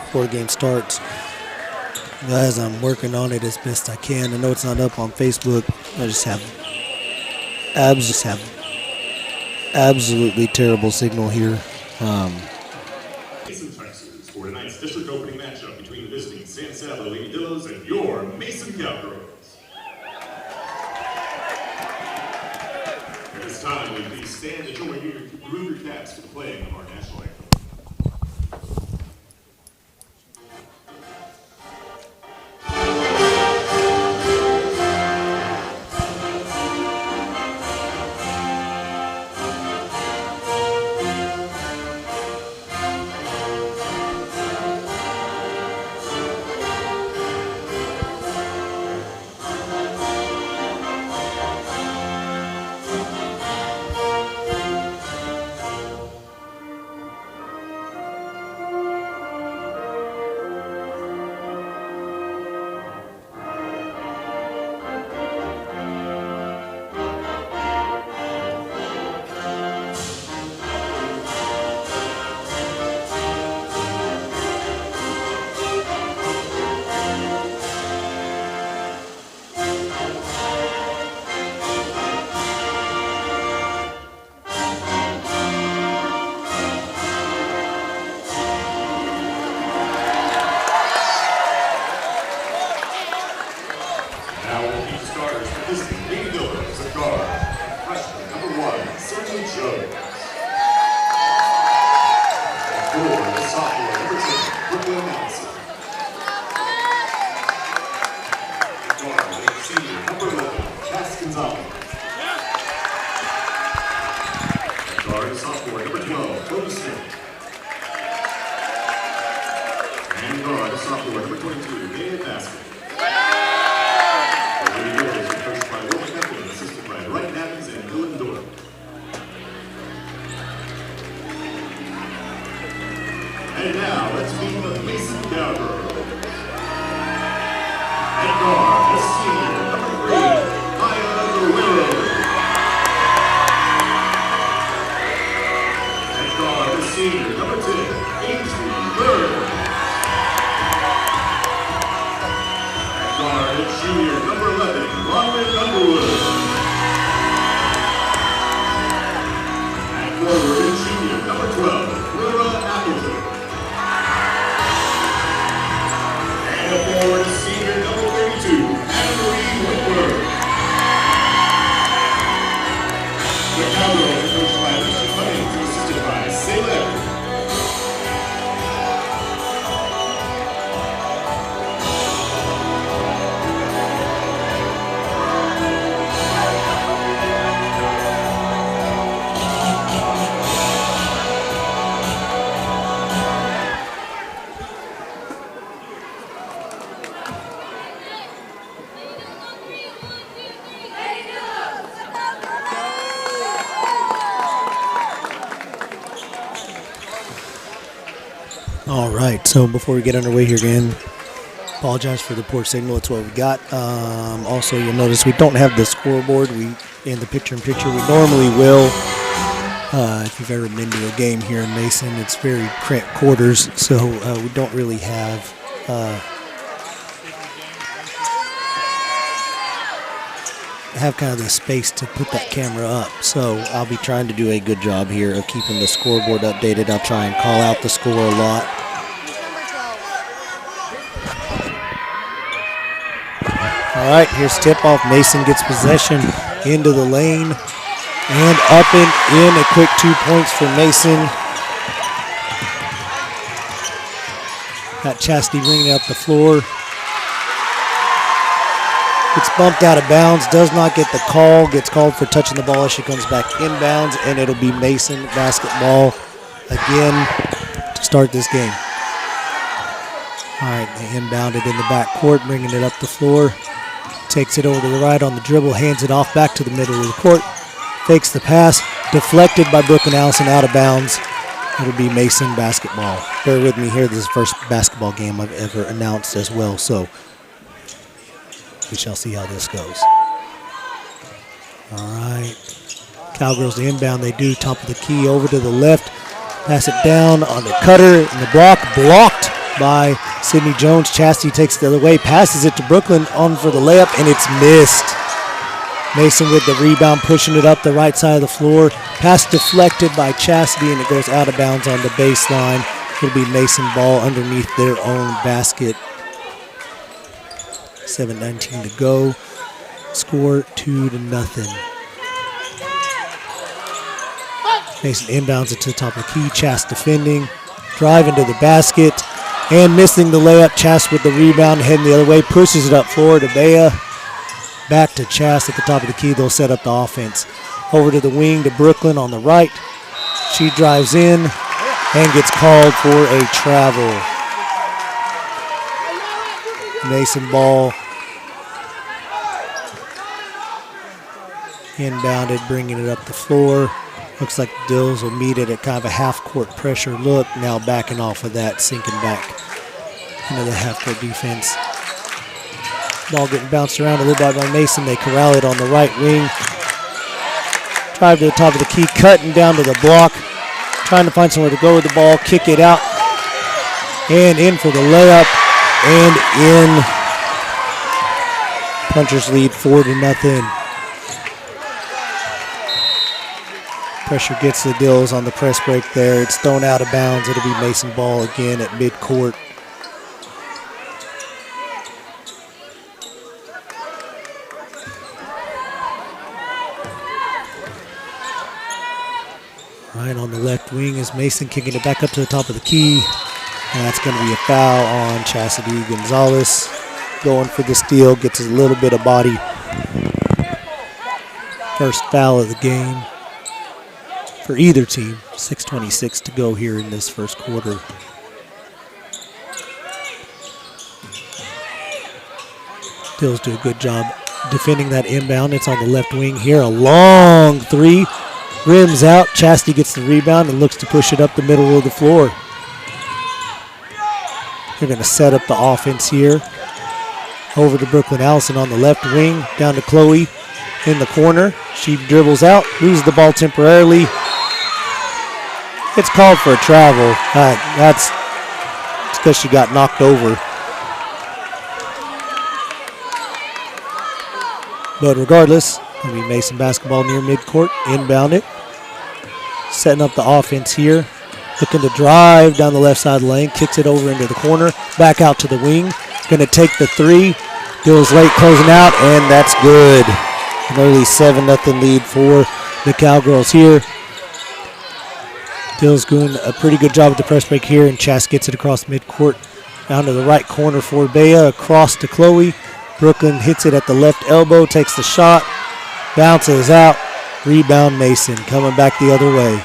before the game starts. Guys, I'm working on it as best I can. I know it's not up on Facebook. I just have absolutely terrible signal here. Mason, Texas, for tonight's district opening matchup between the visiting San Salvador Lady Dillos and your Mason Cowgirls. At this time, will you please stand and remove your caps for the playing of our national anthem. Lady Dillos, a guard, freshman number 1, Sergio Jones. And forward, the sophomore number 10, Brooklyn Madison. Guard, senior number 11, Cass Gonzalez. Guard, the sophomore number 12, Cody Smith. And guard, the sophomore number 22, David Baskin. And now, let's meet the Mason Cowgirls. And guard, the senior, number 3, Maya Guerrero. And guard, the senior, number 10, Ainsley Bird. And guard, the junior, number 11, Robin Underwood. And forward, the junior, number 12, Laura Appleton. Forward, senior number 32, Anne-Marie Whitworth. The Cowgirls are coached by Alicia Cummings, assisted by Salem. All right, so before we get underway here again, apologize for the poor signal. It's what we got. Also, you'll notice we don't have the scoreboard in the picture-in-picture. We normally will. If you've ever been to a game here in Mason, it's very cramped quarters, so we don't really have kind of the space to put that camera up. So I'll be trying to do a good job here of keeping the scoreboard updated. I'll try and call out the score a lot. All right, here's tip-off. Mason gets possession into the lane and up and in. A quick 2 points for Mason. Got Chastity bringing it up the floor. Gets bumped out of bounds, does not get the call, gets called for touching the ball as she comes back inbounds, and it'll be Mason basketball again to start this game. All right, they inbounded in the backcourt, bringing it up the floor. Takes it over to the right on the dribble, hands it off back to the middle of the court. Fakes the pass, deflected by Brooklyn Allison, out of bounds. It'll be Mason basketball. Bear with me here, this is the first basketball game I've ever announced as well, so we shall see how this goes. All right. Cowgirls to inbound. They do. Top of the key over to the left. Pass it down on the cutter, and the block blocked by Sydney Jones. Chastity takes it the other way, passes it to Brooklyn on for the layup, and it's missed. Mason with the rebound, pushing it up the right side of the floor. Pass deflected by Chastity, and it goes out of bounds on the baseline. It'll be Mason ball underneath their own basket. 7:19 to go. Score 2-0. Mason inbounds it to the top of the key. Chast defending. Drive into the basket. And missing the layup. Chast with the rebound, heading the other way. Pushes it up floor to Bea. Back to Chast at the top of the key. They'll set up the offense. Over to the wing to Brooklyn on the right. She drives in and gets called for a travel. Mason ball. Inbounded, bringing it up the floor. Looks like the Dills will meet it at kind of a half-court pressure look. Now backing off of that, sinking back into the half-court defense. Ball getting bounced around a little bit by Mason. They corral it on the right wing. Drive to the top of the key, cutting down to the block. Trying to find somewhere to go with the ball. Kick it out. And in for the layup. And in. Punchers lead 4-0. Pressure gets the Dills on the press break there. It's thrown out of bounds. It'll be Mason ball again at midcourt. Right on the left wing is Mason kicking it back up to the top of the key. And that's going to be a foul on Chastity Gonzalez. Going for the steal, gets a little bit of body. First foul of the game for either team. 6:26 to go here in this first quarter. Dills do a good job defending that inbound. It's on the left wing here. A long three. Rims out. Chastity gets the rebound and looks to push it up the middle of the floor. They're going to set up the offense here. Over to Brooklyn Allison on the left wing. Down to Chloe in the corner. She dribbles out. Loses the ball temporarily. It's called for a travel. That's because she got knocked over. But regardless, it'll be Mason basketball near midcourt. Inbound it. Setting up the offense here. Looking to drive down the left side of the lane. Kicks it over into the corner. Back out to the wing. Going to take the three. Dills late closing out, and that's good. An early 7-0 lead for the Cowgirls here. Dills doing a pretty good job with the press break here, and Chast gets it across midcourt. Down to the right corner for Bea. Across to Chloe. Brooklyn hits it at the left elbow. Takes the shot. Bounces out. Rebound Mason. Coming back the other way.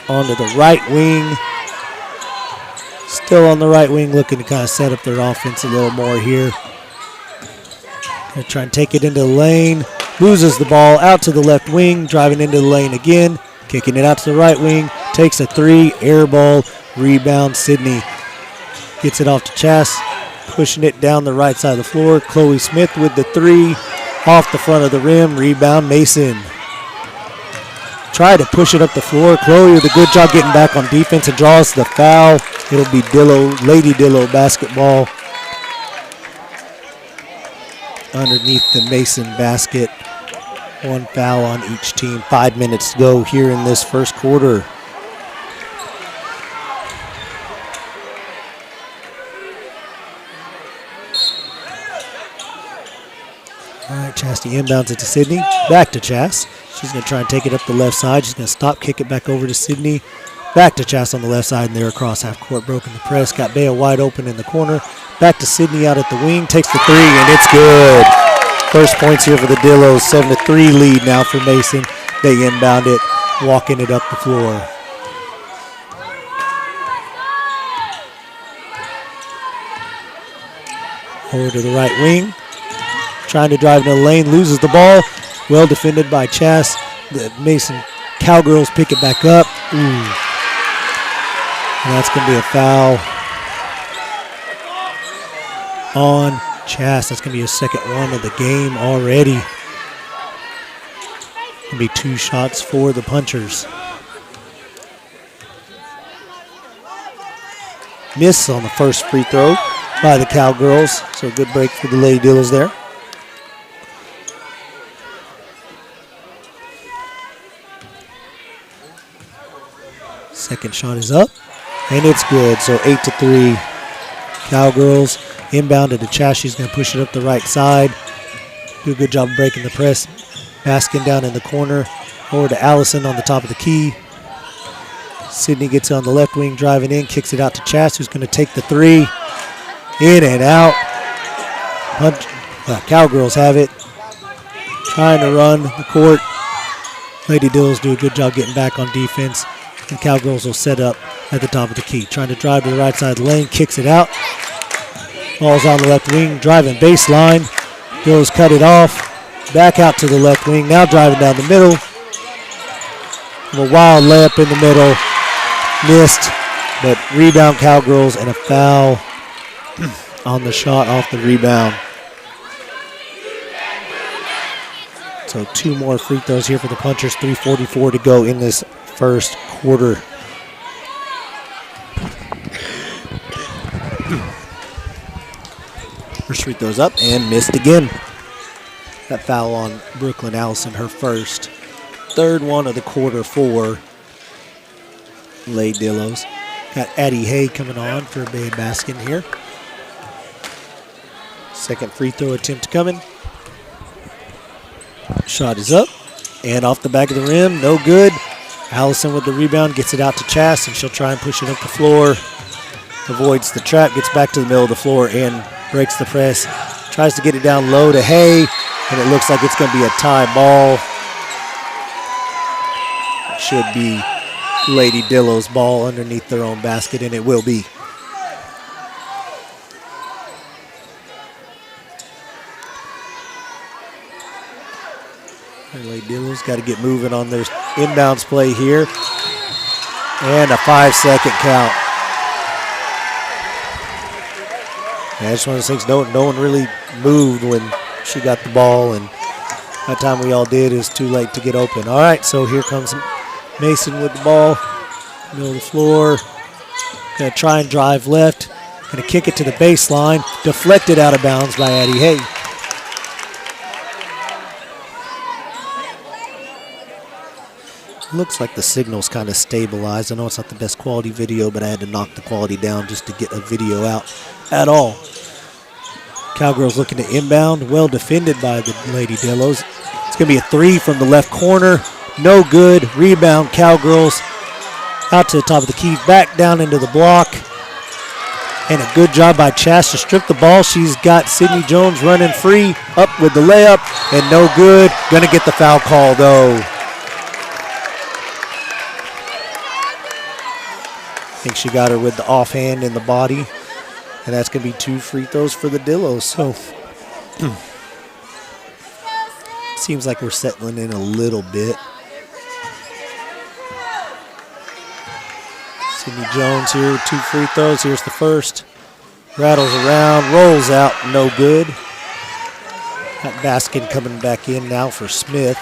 Onto the right wing. Still on the right wing, looking to kind of set up their offense a little more here. Gonna try and take it into the lane. Loses the ball out to the left wing. Driving into the lane again. Kicking it out to the right wing. Takes a three. Air ball. Rebound. Sydney gets it off to Chast. Pushing it down the right side of the floor. Chloe Smith with the three. Off the front of the rim. Rebound Mason. Try to push it up the floor. Chloe with a good job getting back on defense and draws the foul. It'll be Lady Dillos basketball underneath the Mason basket. One foul on each team. 5 minutes to go here in this first quarter. All right, Chastity inbounds it to Sydney. Back to Chast. She's going to try and take it up the left side. She's going to stop, kick it back over to Sydney. Back to Chast on the left side, and they're across half court, broken the press. Got Bea wide open in the corner. Back to Sydney out at the wing. Takes the three, and it's good. First points here for the Dillos. 7-3 lead now for Mason. They inbound it, walking it up the floor. Over to the right wing. Trying to drive into the lane, loses the ball. Well defended by Chast. The Mason Cowgirls pick it back up. And that's going to be a foul on Chast. That's going to be his second one of the game already. Going to be 2 shots for the Punchers. Miss on the first free throw by the Cowgirls. So good break for the Lady Dillos there. Second shot is up, and it's good. So 8-3 Cowgirls. Inbound to DeChash. She's going to push it up the right side. Do a good job of breaking the press. Baskin down in the corner. Over to Allison on the top of the key. Sydney gets on the left wing, driving in, kicks it out to Chas, who's going to take the three. In and out. Cowgirls have it. Trying to run the court. Lady Dillos do a good job getting back on defense. And Cowgirls will set up at the top of the key. Trying to drive to the right side of the lane, kicks it out. Ball's on the left wing, driving baseline. Dillos cut it off. Back out to the left wing, now driving down the middle. A wild layup in the middle. Missed, but rebound Cowgirls and a foul on the shot off the rebound. So 2 more free throws here for the Punchers. 3:44 to go in this first quarter. First free throws up and missed again. That foul on Brooklyn Allison, her first. Third one of the quarter for Lady Dillos. Got Addie Hay coming on for Babe Baskin here. Second free throw attempt coming. Shot is up and off the back of the rim, no good. Allison with the rebound, gets it out to Chas, and she'll try and push it up the floor. Avoids the trap, gets back to the middle of the floor and breaks the press. Tries to get it down low to Hay, and it looks like it's going to be a tie ball. It should be Lady Dillos' ball underneath their own basket, and it will be. Lady Dillos got to get moving on their inbounds play here. And a 5-second count. Yeah, it's one of those things, no one really moved when she got the ball, and by the time we all did, it was too late to get open. All right, so here comes Mason with the ball, middle of the floor. Gonna try and drive left. Gonna kick it to the baseline, deflected out of bounds by Addie Hay. Looks like the signal's kind of stabilized. I know it's not the best quality video, but I had to knock the quality down just to get a video out at all. Cowgirls looking to inbound. Well defended by the Lady Dillos. It's going to be a three from the left corner. No good. Rebound Cowgirls. Out to the top of the key. Back down into the block. And a good job by Chas to strip the ball. She's got Sydney Jones running free. Up with the layup. And no good. Going to get the foul call though. I think she got her with the offhand in the body. And that's going to be 2 free throws for the Dillos. So, seems like we're settling in a little bit. Sydney Jones here with 2 free throws. Here's the first. Rattles around, rolls out, no good. Got Baskin coming back in now for Smith.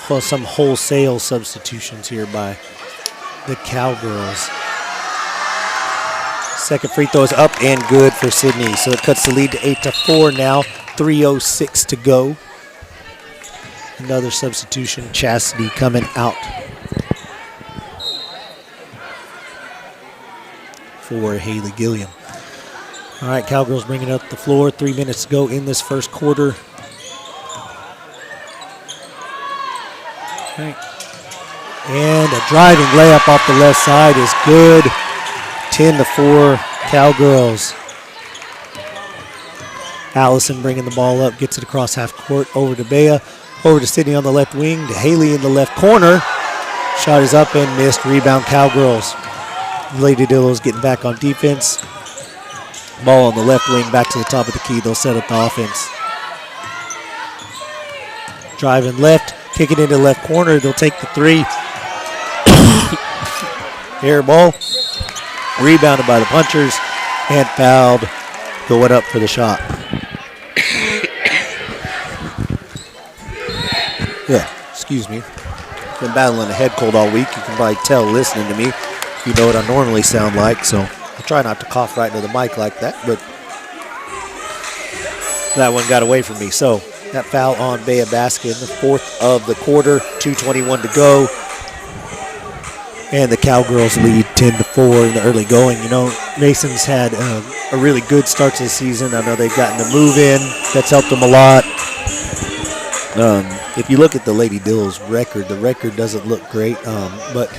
Well, some wholesale substitutions here by the Cowgirls. Second free throw is up and good for Sydney. So it cuts the lead to 8-4 now. 3:06 to go. Another substitution. Chastity coming out for Haley Gilliam. All right, Cowgirls bringing it up the floor. 3 minutes to go in this first quarter. Okay. And a driving layup off the left side is good. 10-4 Cowgirls. Allison bringing the ball up, gets it across half court, over to Bea, over to Sydney on the left wing, to Haley in the left corner. Shot is up and missed. Rebound Cowgirls. Lady Dillos getting back on defense. Ball on the left wing, back to the top of the key. They'll set up the offense. Driving left, kick it into the left corner. They'll take the three. Air ball. Rebounded by the Punchers and fouled. Going up for the shot. Yeah, excuse me. Been battling a head cold all week. You can probably tell listening to me. You know what I normally sound like, so I'll try not to cough right into the mic like that, but that one got away from me. So that foul on Bea Baskin, the 4th of the quarter, 2:21 to go. And the Cowgirls lead 10-4 in the early going. You know, Mason's had a really good start to the season. I know they've gotten a move in. That's helped them a lot. If you look at the Lady Dillos record, the record doesn't look great. But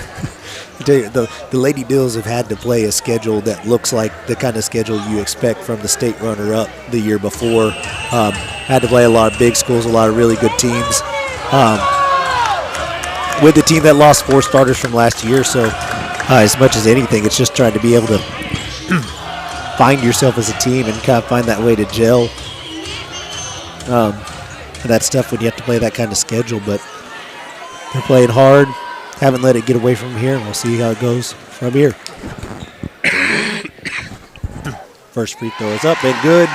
I tell you, the Lady Dillos have had to play a schedule that looks like the kind of schedule you expect from the state runner-up the year before. Had to play a lot of big schools, a lot of really good teams. With the team that lost 4 starters from last year, so as much as anything, it's just trying to be able to find yourself as a team and kind of find that way to gel. And that's tough when you have to play that kind of schedule, but they're playing hard. Haven't let it get away from here, and we'll see how it goes from here. First free throw is up and good.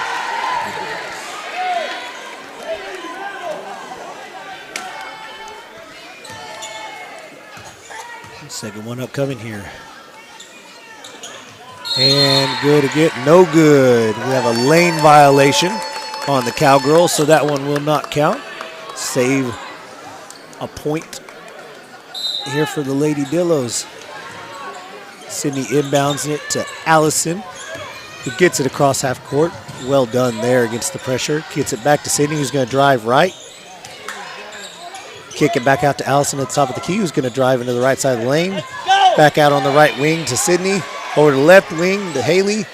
Second one upcoming here. And good again. No good. We have a lane violation on the Cowgirls, so that one will not count. Save a point here for the Lady Dillos. Sydney inbounds it to Allison, who gets it across half court. Well done there against the pressure. Gets it back to Sydney, who's going to drive right. Kick it back out to Allison at the top of the key, who's going to drive into the right side of the lane. Back out on the right wing to Sydney. Over to the left wing to Haley.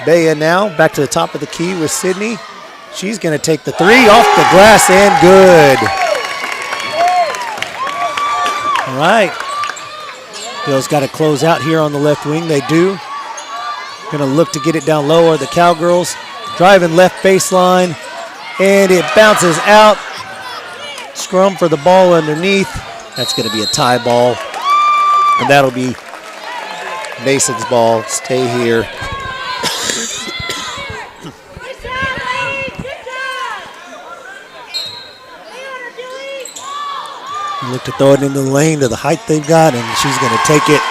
Bea now back to the top of the key with Sydney. She's going to take the 3 off the glass and good. All right. Bill's got to close out here on the left wing. They do. Going to look to get it down low are the Cowgirls. Driving left baseline. And it bounces out. Scrum for the ball underneath. That's going to be a tie ball. And that'll be Mason's ball. Stay here. Look to throw it into the lane to the height they've got, and she's going to take it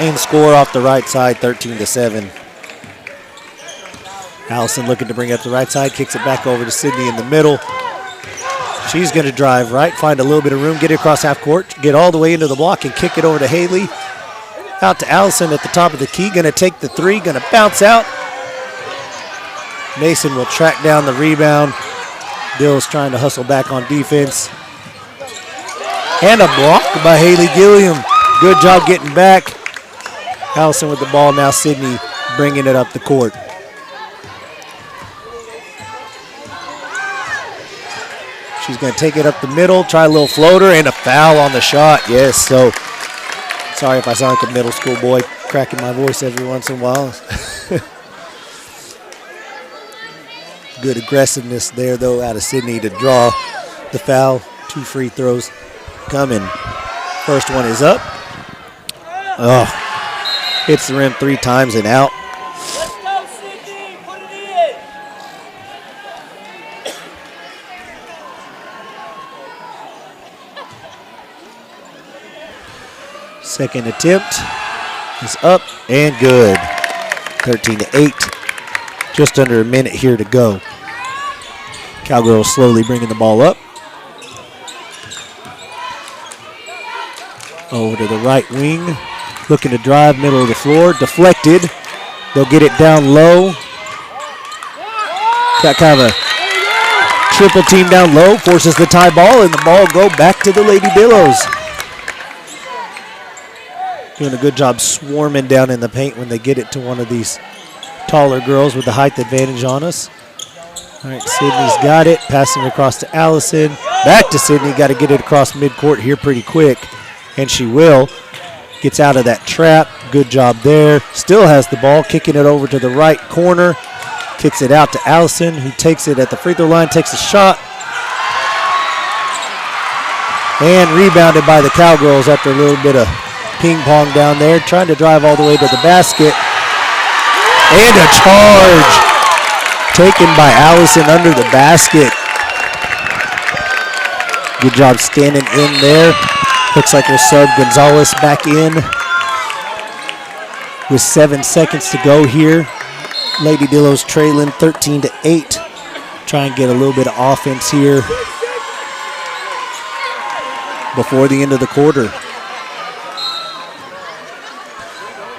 and score off the right side, 13-7. Allison looking to bring it up the right side, kicks it back over to Sydney in the middle. She's going to drive right, find a little bit of room, get it across half court, get all the way into the block and kick it over to Haley. Out to Allison at the top of the key, going to take the 3, going to bounce out. Mason will track down the rebound. Bill's trying to hustle back on defense. And a block by Haley Gilliam. Good job getting back. Allison with the ball now, Sydney bringing it up the court. She's going to take it up the middle, try a little floater, and a foul on the shot. Yes, so sorry if I sound like a middle school boy cracking my voice every once in a while. Good aggressiveness there, though, out of Sydney to draw the foul. 2 free throws coming. First one is up. Oh, hits the rim 3 times and out. Second attempt is up and good. 13-8. Just under a minute here to go. Cowgirls slowly bringing the ball up. Over to the right wing. Looking to drive middle of the floor. Deflected. They'll get it down low. Got kind of a triple team down low. Forces the tie ball, and the ball go back to the Lady Dillos. Doing a good job swarming down in the paint when they get it to one of these taller girls with the height advantage on us. All right, Sydney's got it. Passing across to Allison. Back to Sydney. Got to get it across midcourt here pretty quick. And she will. Gets out of that trap. Good job there. Still has the ball. Kicking it over to the right corner. Kicks it out to Allison, who takes it at the free throw line. Takes a shot. And rebounded by the Cowgirls after a little bit of ping pong down there, trying to drive all the way to the basket. And a charge taken by Allison under the basket. Good job standing in there. Looks like we'll sub Gonzalez back in. with 7 seconds to go here. Lady Dillos trailing 13-8. Try and get a little bit of offense here before the end of the quarter.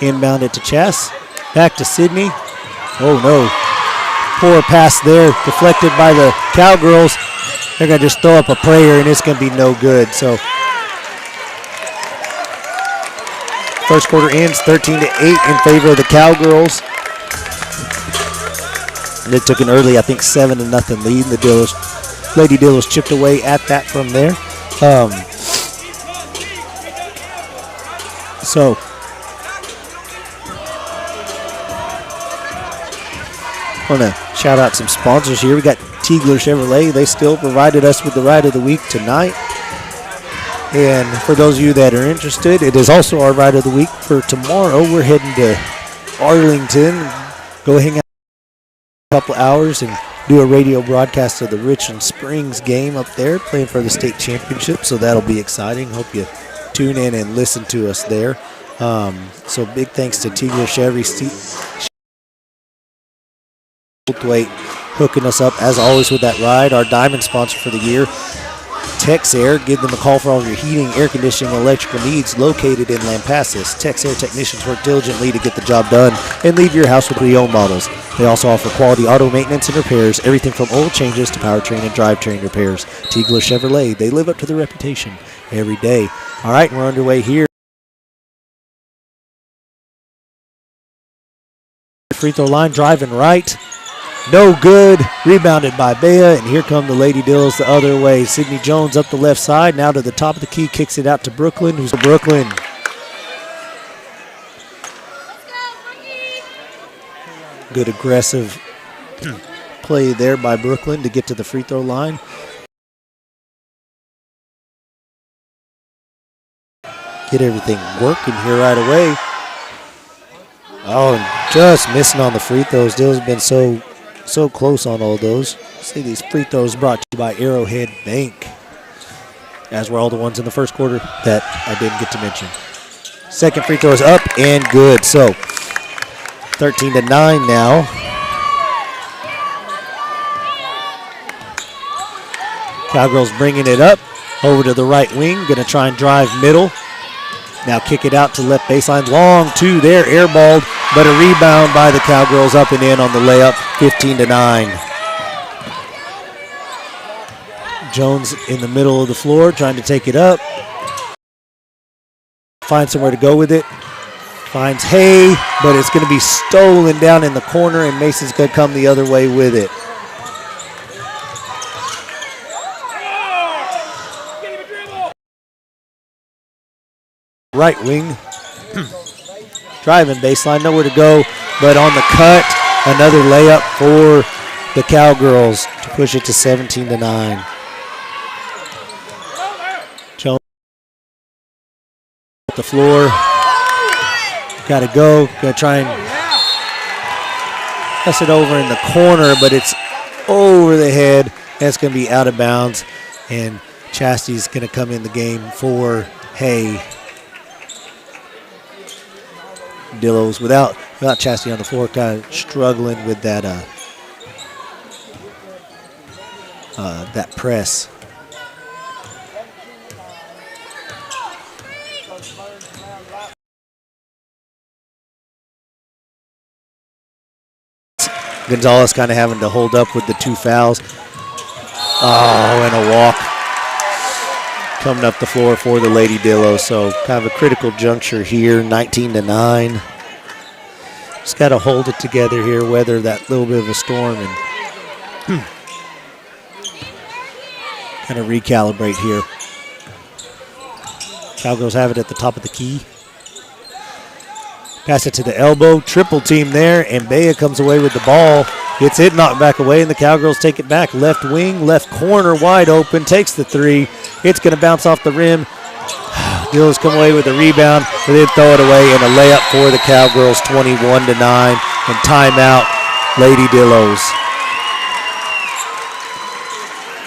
Inbound it to Chess. Back to Sydney. Oh no. Poor pass there, deflected by the Cowgirls. They're going to just throw up a prayer and it's going to be no good. So first quarter ends 13-8 in favor of the Cowgirls. And they took an early, I think, 7-0 lead. The Lady Dillos chipped away at that from there. So I want to shout out some sponsors here. We got Tiegler Chevrolet. They still provided us with the ride of the week tonight. And for those of you that are interested, it is also our ride of the week for tomorrow. We're heading to Arlington. Go hang out a couple hours and do a radio broadcast of the Richland Springs game up there, playing for the state championship. So that'll be exciting. Hope you tune in and listen to us there. So big thanks to Tiegler Chevy Weight hooking us up as always with that ride. Our diamond sponsor for the year, TexAir. Give them a call for all your heating, air conditioning, and electrical needs. Located in Lampasas, TexAir technicians work diligently to get the job done and leave your house with pre-owned models. They also offer quality auto maintenance and repairs, everything from oil changes to powertrain and drivetrain repairs. Tiegler Chevrolet, they live up to their reputation every day. All right, we're underway here. Free throw line, driving right. No good. Rebounded by Bea, and here come the Lady Dills the other way. Sydney Jones up the left side, now to the top of the key, kicks it out to Brooklyn, who's Brooklyn. Good aggressive play there by Brooklyn to get to the free throw line. Get everything working here right away. Oh, and just missing on the free throws. Dills have been so close on all those. See these free throws brought to you by Arrowhead Bank, as were all the ones in the first quarter that I didn't get to mention. Second free throw is up and good. So 13-9 now. Cowgirls bringing it up over to the right wing. Going to try and drive middle. Now kick it out to left baseline. Long two there, airballed, but a rebound by the Cowgirls up and in on the layup, 15-9. Jones in the middle of the floor trying to take it up. Finds somewhere to go with it. Finds Hay, but it's going to be stolen down in the corner, and Mason's going to come the other way with it. Right wing, driving baseline, nowhere to go, but on the cut, another layup for the Cowgirls to push it to 17-9. Jones at the floor, got to go, got to try and pass it over in the corner, but it's over the head. That's going to be out of bounds, and Chastity's going to come in the game for Hay. Dillos without Chastity on the floor, kind of struggling with that that press. Gonzalez kind of having to hold up with the two fouls. Oh, and a walk coming up the floor for the Lady Dillos. So kind of a critical juncture here, 19-9. Just got to hold it together here, weather that little bit of a storm, and kind of recalibrate here. Cowgirls have it at the top of the key. Pass it to the elbow, triple team there, and Bea comes away with the ball. Gets it, knocked back away, and the Cowgirls take it back. Left wing, left corner, wide open, takes the three. It's going to bounce off the rim. Dills come away with the rebound, but they throw it away, and a layup for the Cowgirls, 21-9, and timeout, Lady Dillos.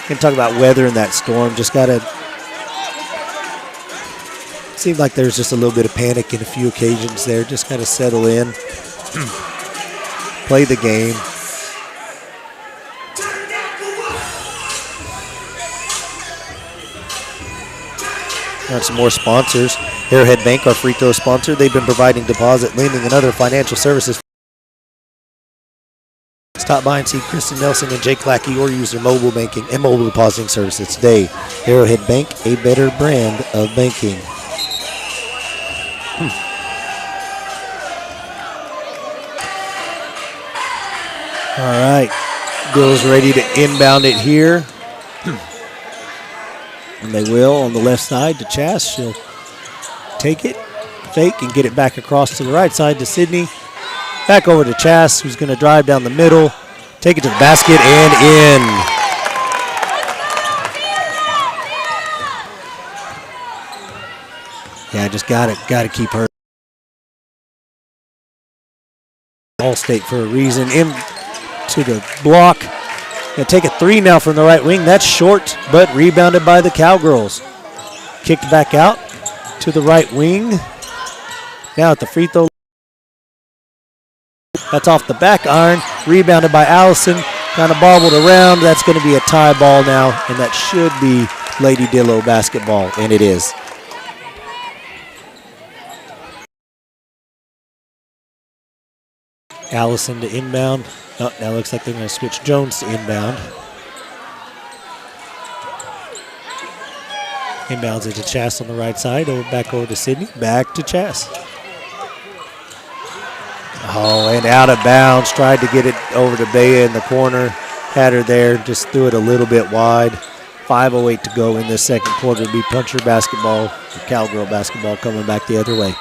Can talk about weather in that storm. Just got to Seemed like there's just a little bit of panic in a few occasions there. Just kind of settle in, play the game. Got some more sponsors. Arrowhead Bank, our free throw sponsor. They've been providing deposit, lending, and other financial services. Stop by and see Kristen Nelson and Jake Lackey or use their mobile banking and mobile depositing services today. Arrowhead Bank, a better brand of banking. All right. Bill's ready to inbound it here. And they will on the left side to Chas. She'll take it, fake, and get it back across to the right side to Sydney. Back over to Chas, who's going to drive down the middle, take it to the basket and in. Yeah, just got to keep her. All-State for a reason. In to the block. Going to take a three now from the right wing. That's short, but rebounded by the Cowgirls. Kicked back out to the right wing. Now at the free throw. That's off the back iron. Rebounded by Allison. Kind of bobbled around. That's going to be a tie ball now, and that should be Lady Dillos basketball, and it is. Allison to inbound. Oh, now looks like they're going to switch Jones to inbound. Inbounds it to Chas on the right side. Back over to Sydney. Back to Chas. Oh, and out of bounds. Tried to get it over to Bea in the corner. Had her there. Just threw it a little bit wide. 5:08 to go in this second quarter. It'll be puncher basketball, or Cowgirl basketball coming back the other way.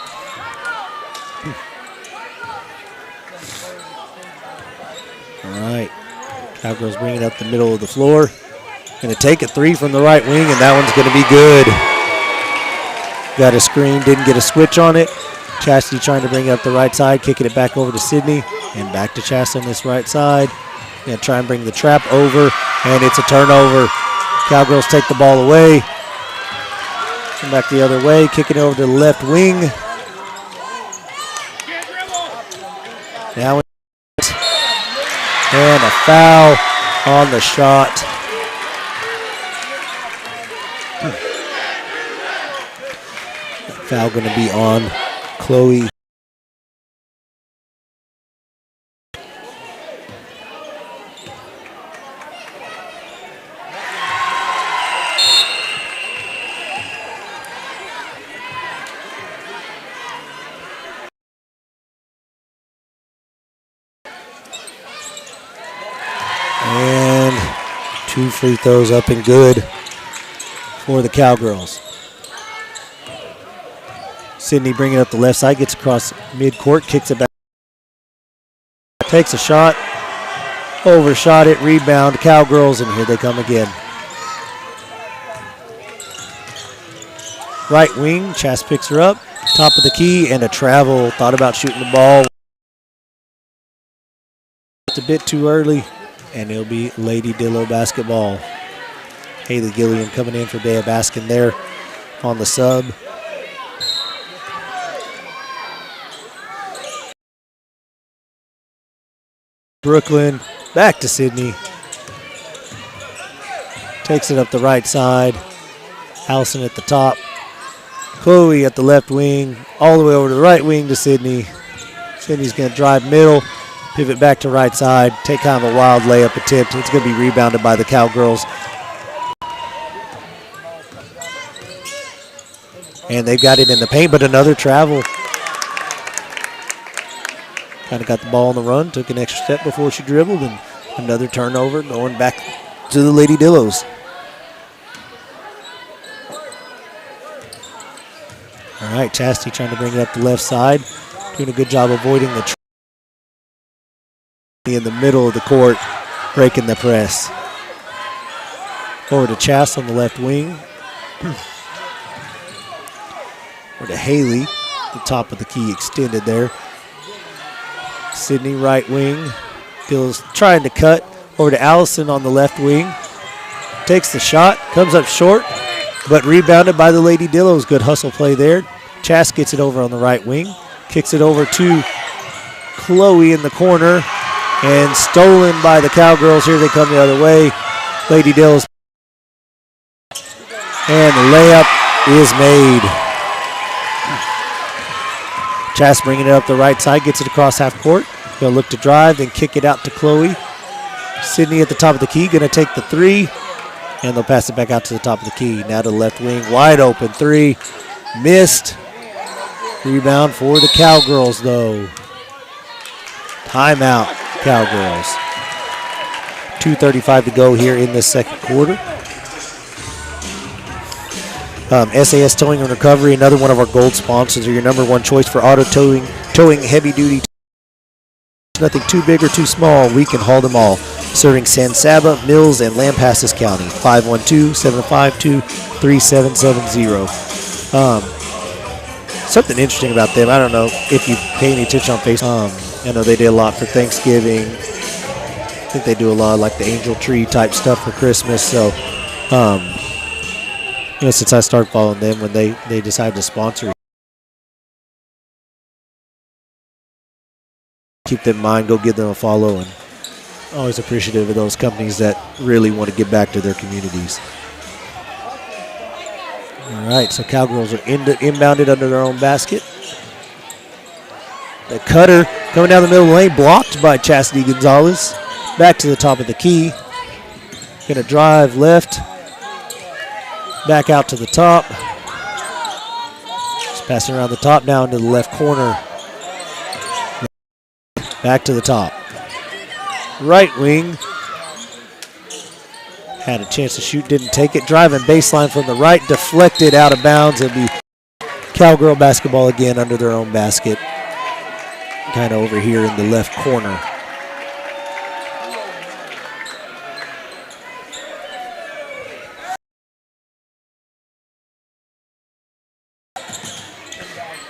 All right. Cowgirls bring it up the middle of the floor. Going to take a three from the right wing, and that one's going to be good. Got a screen, didn't get a switch on it. Chastity trying to bring it up the right side, kicking it back over to Sydney, and back to Chas on this right side. Going to try and bring the trap over, and it's a turnover. Cowgirls take the ball away. Come back the other way, kicking it over to the left wing. Now and a foul on the shot. Foul going to be on Chloe. And 2 free throws up and good for the Cowgirls. Sydney bringing it up the left side, gets across midcourt, kicks it back. Takes a shot, overshot it, rebound, Cowgirls, and here they come again. Right wing, Chas picks her up, top of the key, and a travel. Thought about shooting the ball. It's a bit too early, and it'll be Lady Dillos basketball. Haley Gilliam coming in for Bea Baskin there on the sub. Brooklyn, back to Sydney. Takes it up the right side. Allison at the top. Chloe at the left wing. All the way over to the right wing to Sydney. Sydney's going to drive middle. Pivot back to right side. Take kind of a wild layup attempt. It's going to be rebounded by the Cowgirls. And they've got it in the paint, but another travel. Kind of got the ball on the run, took an extra step before she dribbled, and another turnover going back to the Lady Dillos. All right, Chastity trying to bring it up the left side, doing a good job avoiding the in the middle of the court, breaking the press. Over to Chas on the left wing. Over to Haley, the top of the key extended there. Sydney right wing. Dills trying to cut. Over to Allison on the left wing. Takes the shot. Comes up short. but rebounded by the Lady Dillos. Good hustle play there. Chas gets it over on the right wing, kicks it over to Chloe in the corner, and stolen by the Cowgirls. Here they come the other way. Lady Dillos, and the layup is made. Chas bringing it up the right side, gets it across half court. He'll look to drive, then kick it out to Chloe. Sydney at the top of the key, going to take the three, and they'll pass it back out to the top of the key. Now to the left wing, wide open three, missed. Rebound for the Cowgirls, though. Timeout, Cowgirls. 2:35 to go here in the second quarter. SAS Towing and Recovery, another one of our gold sponsors, are your number one choice for auto towing heavy duty. Nothing too big or too small, we can haul them all. Serving San Saba, Mills, and Lampasas County. 512-752-3770. Something interesting about them, I don't know if you pay any attention on Facebook. I know they did a lot for Thanksgiving. I think they do a lot of like the angel tree type stuff for Christmas. So, since I started following them, when they decided to sponsor, keep them in mind, go give them a follow, and always appreciative of those companies that really want to give back to their communities. All right, so Cowgirls are inbounded under their own basket. The cutter coming down the middle of the lane, blocked by Chastity Gonzalez. Back to the top of the key. Going to drive left. Back out to the top. Just passing around the top now into the left corner. Back to the top. Right wing. Had a chance to shoot, didn't take it. Driving baseline from the right, deflected out of bounds. It'll be Cowgirl basketball again under their own basket. Kind of over here in the left corner.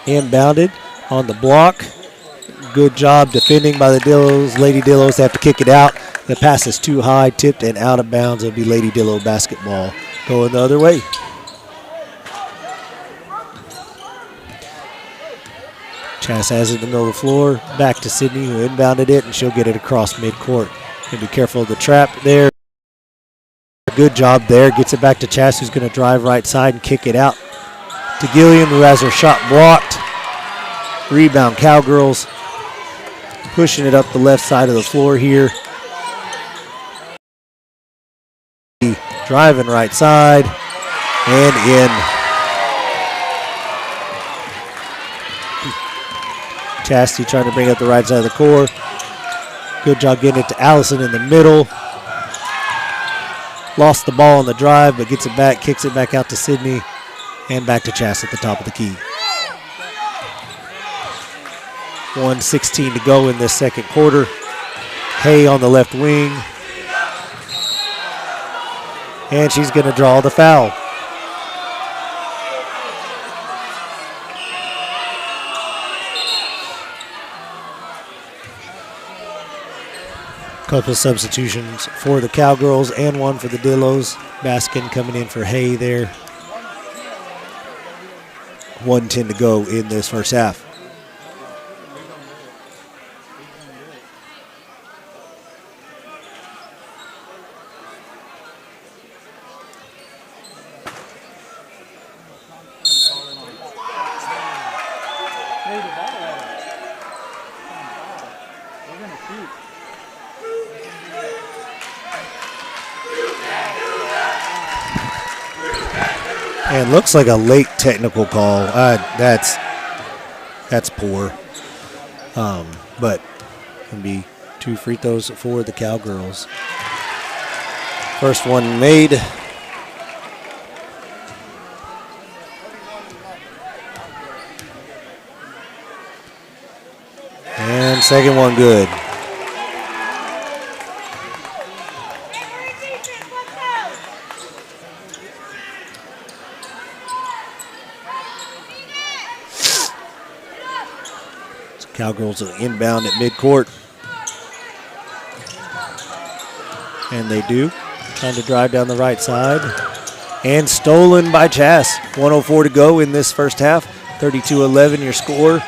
Inbounded on the block. Good job defending by the Dillos. Lady Dillos have to kick it out. The pass is too high, tipped and out of bounds. It'll be Lady Dillo basketball going the other way. Chas has it in the middle of the floor. Back to Sydney, who inbounded it, and she'll get it across midcourt. And be careful of the trap there. Good job there. Gets it back to Chas, who's going to drive right side and kick it out to Gilliam, who has her shot blocked. Rebound, Cowgirls. Pushing it up the left side of the floor here. Driving right side and in. Chastity trying to bring up the right side of the court. Good job getting it to Allison in the middle. Lost the ball on the drive, but gets it back, kicks it back out to Sydney, and back to Chas at the top of the key. 1:16 to go in this second quarter. Hay on the left wing. And she's going to draw the foul. Couple of substitutions for the Cowgirls and one for the Dillos. Baskin coming in for Hay there. 1:10 to go in this first half. And looks like a late technical call. That's poor. But it'll be 2 free throws for the Cowgirls. First one made. And second one good. Cowgirls will inbound at midcourt. And they do. Trying to drive down the right side. And stolen by Chas. 1:04 to go in this first half. 32-11 your score.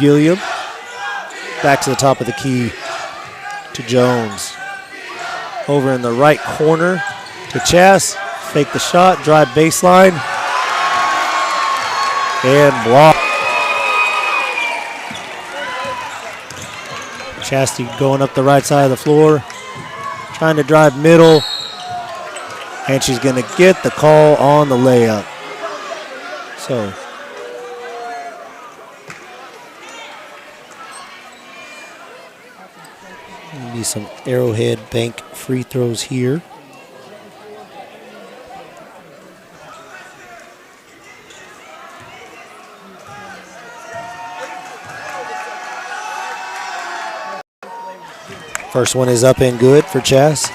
Gilliam. Back to the top of the key to Jones. Over in the right corner to Chas. Fake the shot, drive baseline. And block. Chastity going up the right side of the floor. Trying to drive middle. And she's going to get the call on the layup. So maybe some Arrowhead Bank free throws here. First one is up and good for Chas.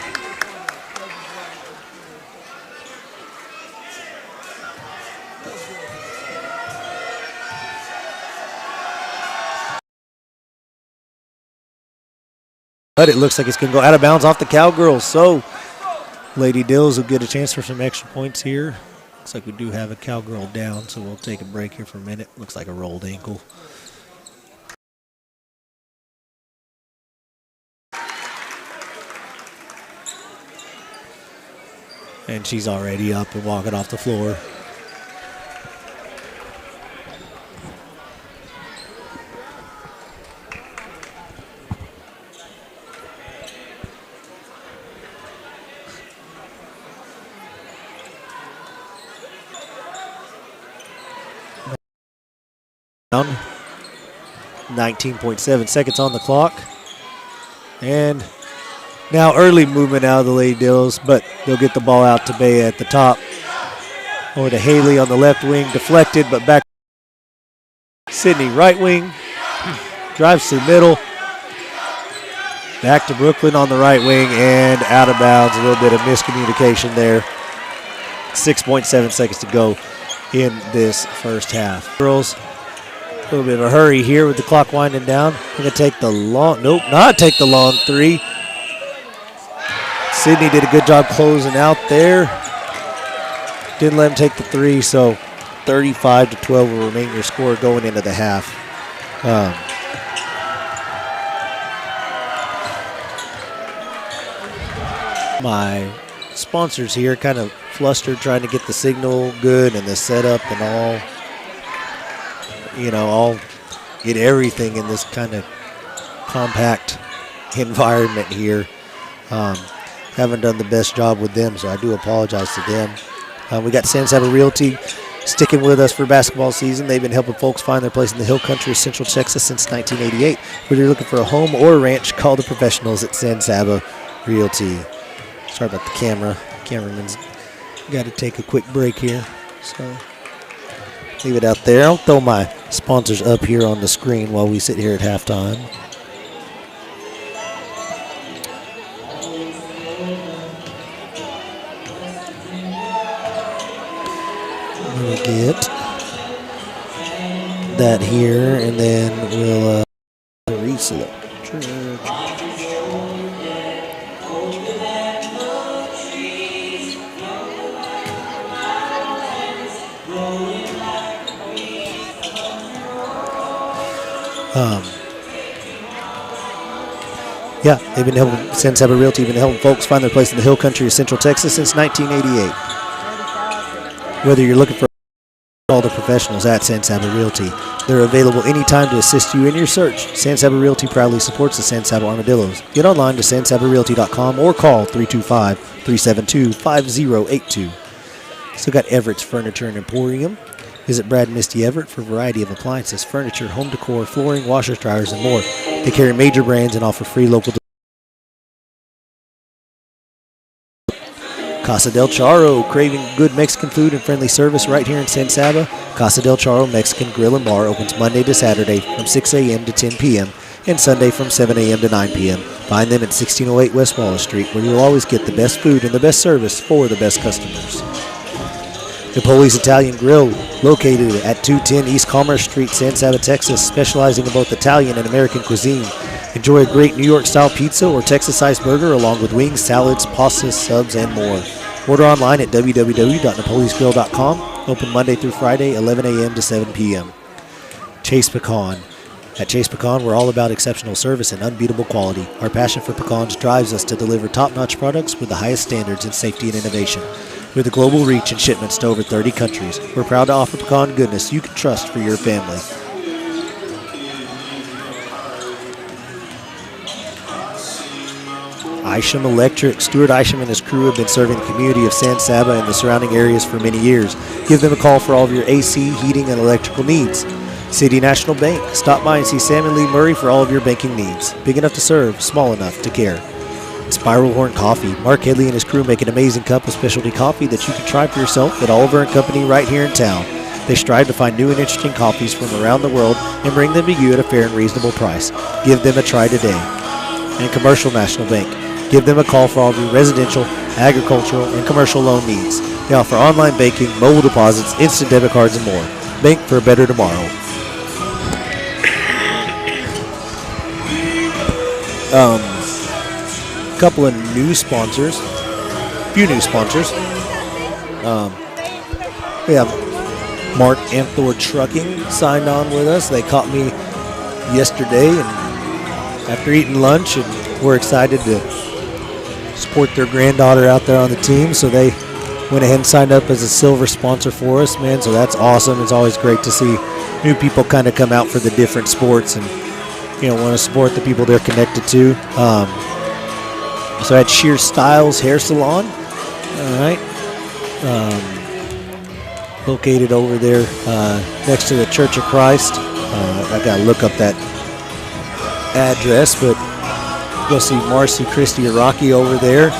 But it looks like it's going to go out of bounds off the Cowgirls. So Lady Dills will get a chance for some extra points here. Looks like we do have a Cowgirl down, so we'll take a break here for a minute. Looks like a rolled ankle. And she's already up and walking off the floor. Down. 19.7 seconds on the clock. And now early movement out of the Lady Dills, but they'll get the ball out to Bay at the top. Over to Haley on the left wing, deflected, but back. Sydney right wing, drives to the middle. Back to Brooklyn on the right wing and out of bounds. A little bit of miscommunication there. 6.7 seconds to go in this first half. Girls, a little bit of a hurry here with the clock winding down. Going to take the long, nope, not take the long three. Sydney did a good job closing out there. Didn't let him take the three, so 35-12 will remain your score going into the half. My sponsors here kind of flustered trying to get the signal good and the setup and all. You know, I'll get everything in this kind of compact environment here. Haven't done the best job with them, so I do apologize to them. We got San Saba Realty sticking with us for basketball season. They've been helping folks find their place in the Hill Country of Central Texas since 1988. Whether you're looking for a home or a ranch, call the professionals at San Saba Realty. Sorry about the camera. Cameraman's got to take a quick break here, so leave it out there. I'll throw my sponsors up here on the screen while we sit here at halftime. We'll get that here, and then we'll reselect. Yeah, they've been helping, San Saba Realty, been helping folks find their place in the Hill Country of Central Texas since 1988. Whether you're looking for all the professionals at San Saba Realty, they're available anytime to assist you in your search. San Saba Realty proudly supports the San Saba Armadillos. Get online to sansabarealty.com or call 325-372-5082. Still got Everett's Furniture and Emporium. Visit Brad and Misty Everett for a variety of appliances, furniture, home decor, flooring, washers, dryers, and more. They carry major brands and offer free local Casa del Charro, craving good Mexican food and friendly service right here in San Saba. Casa del Charro Mexican Grill and Bar opens Monday to Saturday from 6 a.m. to 10 p.m. and Sunday from 7 a.m. to 9 p.m. Find them at 1608 West Wallace Street, where you'll always get the best food and the best service for the best customers. Napoli's Italian Grill, located at 210 East Commerce Street, San Saba, Texas, specializing in both Italian and American cuisine. Enjoy a great New York-style pizza or Texas-sized burger along with wings, salads, pastas, subs, and more. Order online at www.napoleonsgrill.com. Open Monday through Friday, 11 a.m. to 7 p.m. Chase Pecan. At Chase Pecan, we're all about exceptional service and unbeatable quality. Our passion for pecans drives us to deliver top-notch products with the highest standards in safety and innovation. With a global reach and shipments to over 30 countries, we're proud to offer pecan goodness you can trust for your family. Isham Electric. Stuart Isham and his crew have been serving the community of San Saba and the surrounding areas for many years. Give them a call for all of your AC, heating, and electrical needs. City National Bank. Stop by and see Sam and Lee Murray for all of your banking needs. Big enough to serve, small enough to care. Spiral Horn Coffee. Mark Headley and his crew make an amazing cup of specialty coffee that you can try for yourself at Oliver & Company right here in town. They strive to find new and interesting coffees from around the world and bring them to you at a fair and reasonable price. Give them a try today. And Commercial National Bank. Give them a call for all of your residential, agricultural, and commercial loan needs. They offer online banking, mobile deposits, instant debit cards, and more. Bank for a better tomorrow. Couple of new sponsors. Few new sponsors. We have Mark Amthor Trucking signed on with us. They caught me yesterday and after eating lunch, and we're excited to support their granddaughter out there on the team. So they went ahead and signed up as a silver sponsor for us, man. So that's awesome. It's always great to see new people kind of come out for the different sports and, you know, want to support the people they're connected to. So I had Sheer Styles Hair Salon. All right. Located over there next to the Church of Christ. I got to look up that address, but go see Marcy, Christy, or Rocky over there.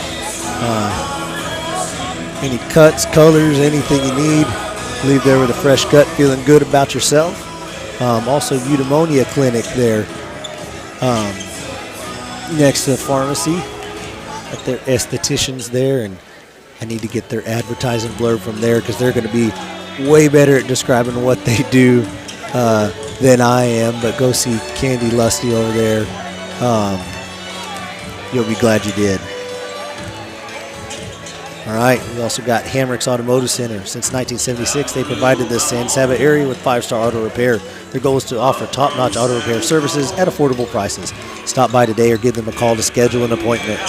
Any cuts, colors, anything you need, leave there with a fresh cut, feeling good about yourself. Also, Eudaimonia Clinic there next to the pharmacy. Got their estheticians there, and I need to get their advertising blurb from there because they're going to be way better at describing what they do than I am. But go see Candy Lusty over there. You'll be glad you did. All right, we also got Hamrick's Automotive Center. Since 1976, they provided the San Saba area with 5-star auto repair. Their goal is to offer top-notch auto repair services at affordable prices. Stop by today or give them a call to schedule an appointment.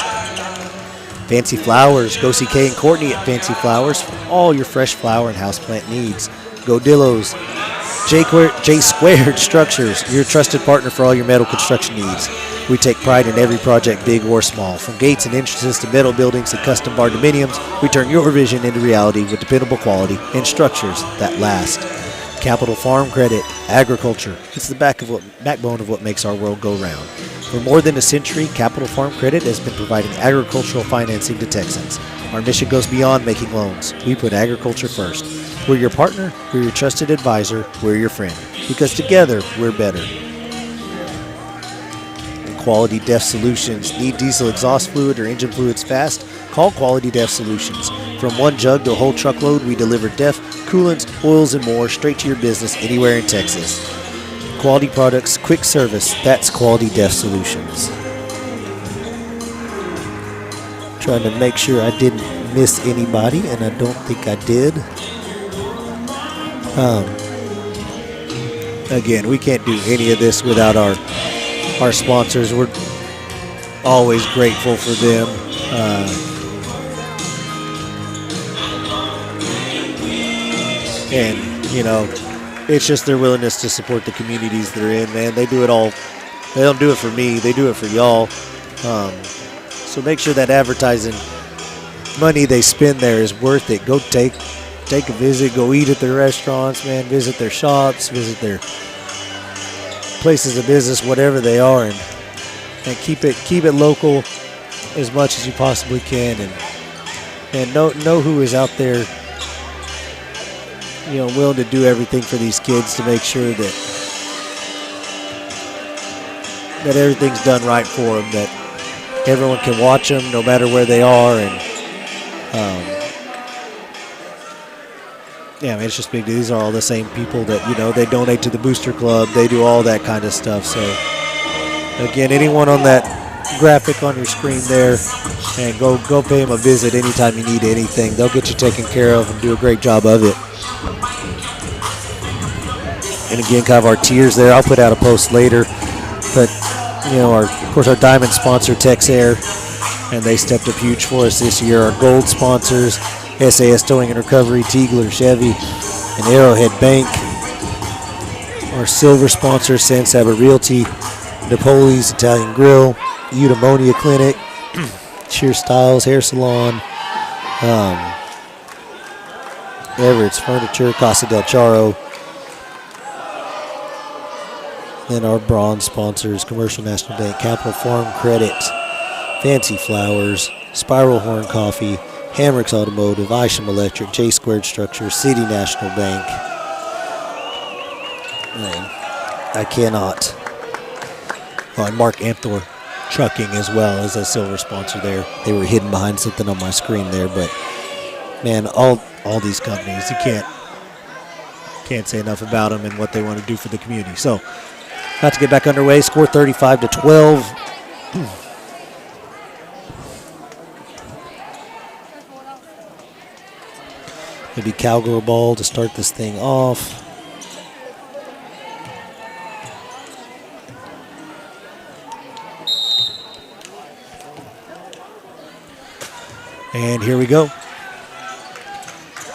Fancy Flowers. Go see Kay and Courtney at Fancy Flowers for all your fresh flower and houseplant needs. Go Dillos. J Squared Structures, your trusted partner for all your metal construction needs. We take pride in every project, big or small. From gates and entrances to metal buildings and custom barndominiums, we turn your vision into reality with dependable quality and structures that last. Capital Farm Credit, agriculture. It's the backbone of what makes our world go round. For more than a century, Capital Farm Credit has been providing agricultural financing to Texans. Our mission goes beyond making loans. We put agriculture first. We're your partner, we're your trusted advisor, we're your friend. Because together, we're better. And Quality Def Solutions. Need diesel exhaust fluid or engine fluids fast? Call Quality Def Solutions. From one jug to a whole truckload, we deliver DEF, coolants, oils, and more straight to your business anywhere in Texas. Quality products, quick service. That's Quality Def Solutions. Trying to make sure I didn't miss anybody, and I don't think I did. Again, we can't do any of this without our sponsors. We're always grateful for them. And, you know, it's just their willingness to support the communities they're in, man. They do it all. They don't do it for me. They do it for y'all. So make sure that advertising money they spend there is worth it. Go take a visit. Go eat at their restaurants, man. Visit their shops. Visit their places of business, whatever they are, and keep it local as much as you possibly can, and know who is out there, you know, willing to do everything for these kids to make sure that everything's done right for them, that everyone can watch them no matter where they are, and yeah, man, it's just big. These are all the same people that, you know, they donate to the Booster Club. They do all that kind of stuff. So Again, anyone on that graphic on your screen there, and go pay them a visit anytime you need anything. They'll get you taken care of and do a great job of it. And again, kind of our tiers there. I'll put out a post later, but you know, of course, our diamond sponsor, Tex Air, and they stepped up huge for us this year. Our gold sponsors, SAS Towing and Recovery, Teagler Chevy, and Arrowhead Bank. Our silver sponsor, San Saba Realty, Napoli's Italian Grill, Eudaimonia Clinic, Sheer Styles Hair Salon, Everett's Furniture, Casa del Charo. Then our bronze sponsors, Commercial National Bank, Capital Farm Credit, Fancy Flowers, Spiral Horn Coffee, Hamrick's Automotive, Isham Electric, J Squared Structure, City National Bank. Man, I cannot. Oh, and Mark Amthor Trucking as well as a silver sponsor there. They were hidden behind something on my screen there, but man, all these companies, you can't say enough about them and what they want to do for the community. So, about to get back underway. Score 35-12. Maybe cowgirl ball to start this thing off. And here we go.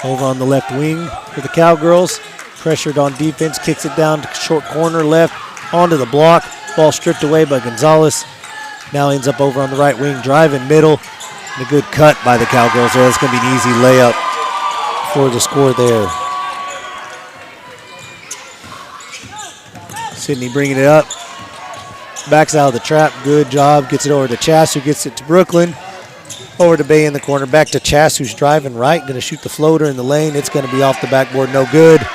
Over on the left wing for the Cowgirls. Pressured on defense, kicks it down to short corner left, onto the block. Ball stripped away by Gonzalez. Now ends up over on the right wing, driving middle. And a good cut by the Cowgirls there. That's going to be an easy layup for the score there. Sydney bringing it up. Backs out of the trap. Good job. Gets it over to Chass, who gets it to Brooklyn. Over to Bay in the corner. Back to Chass, who's driving right. Going to shoot the floater in the lane. It's going to be off the backboard. No good.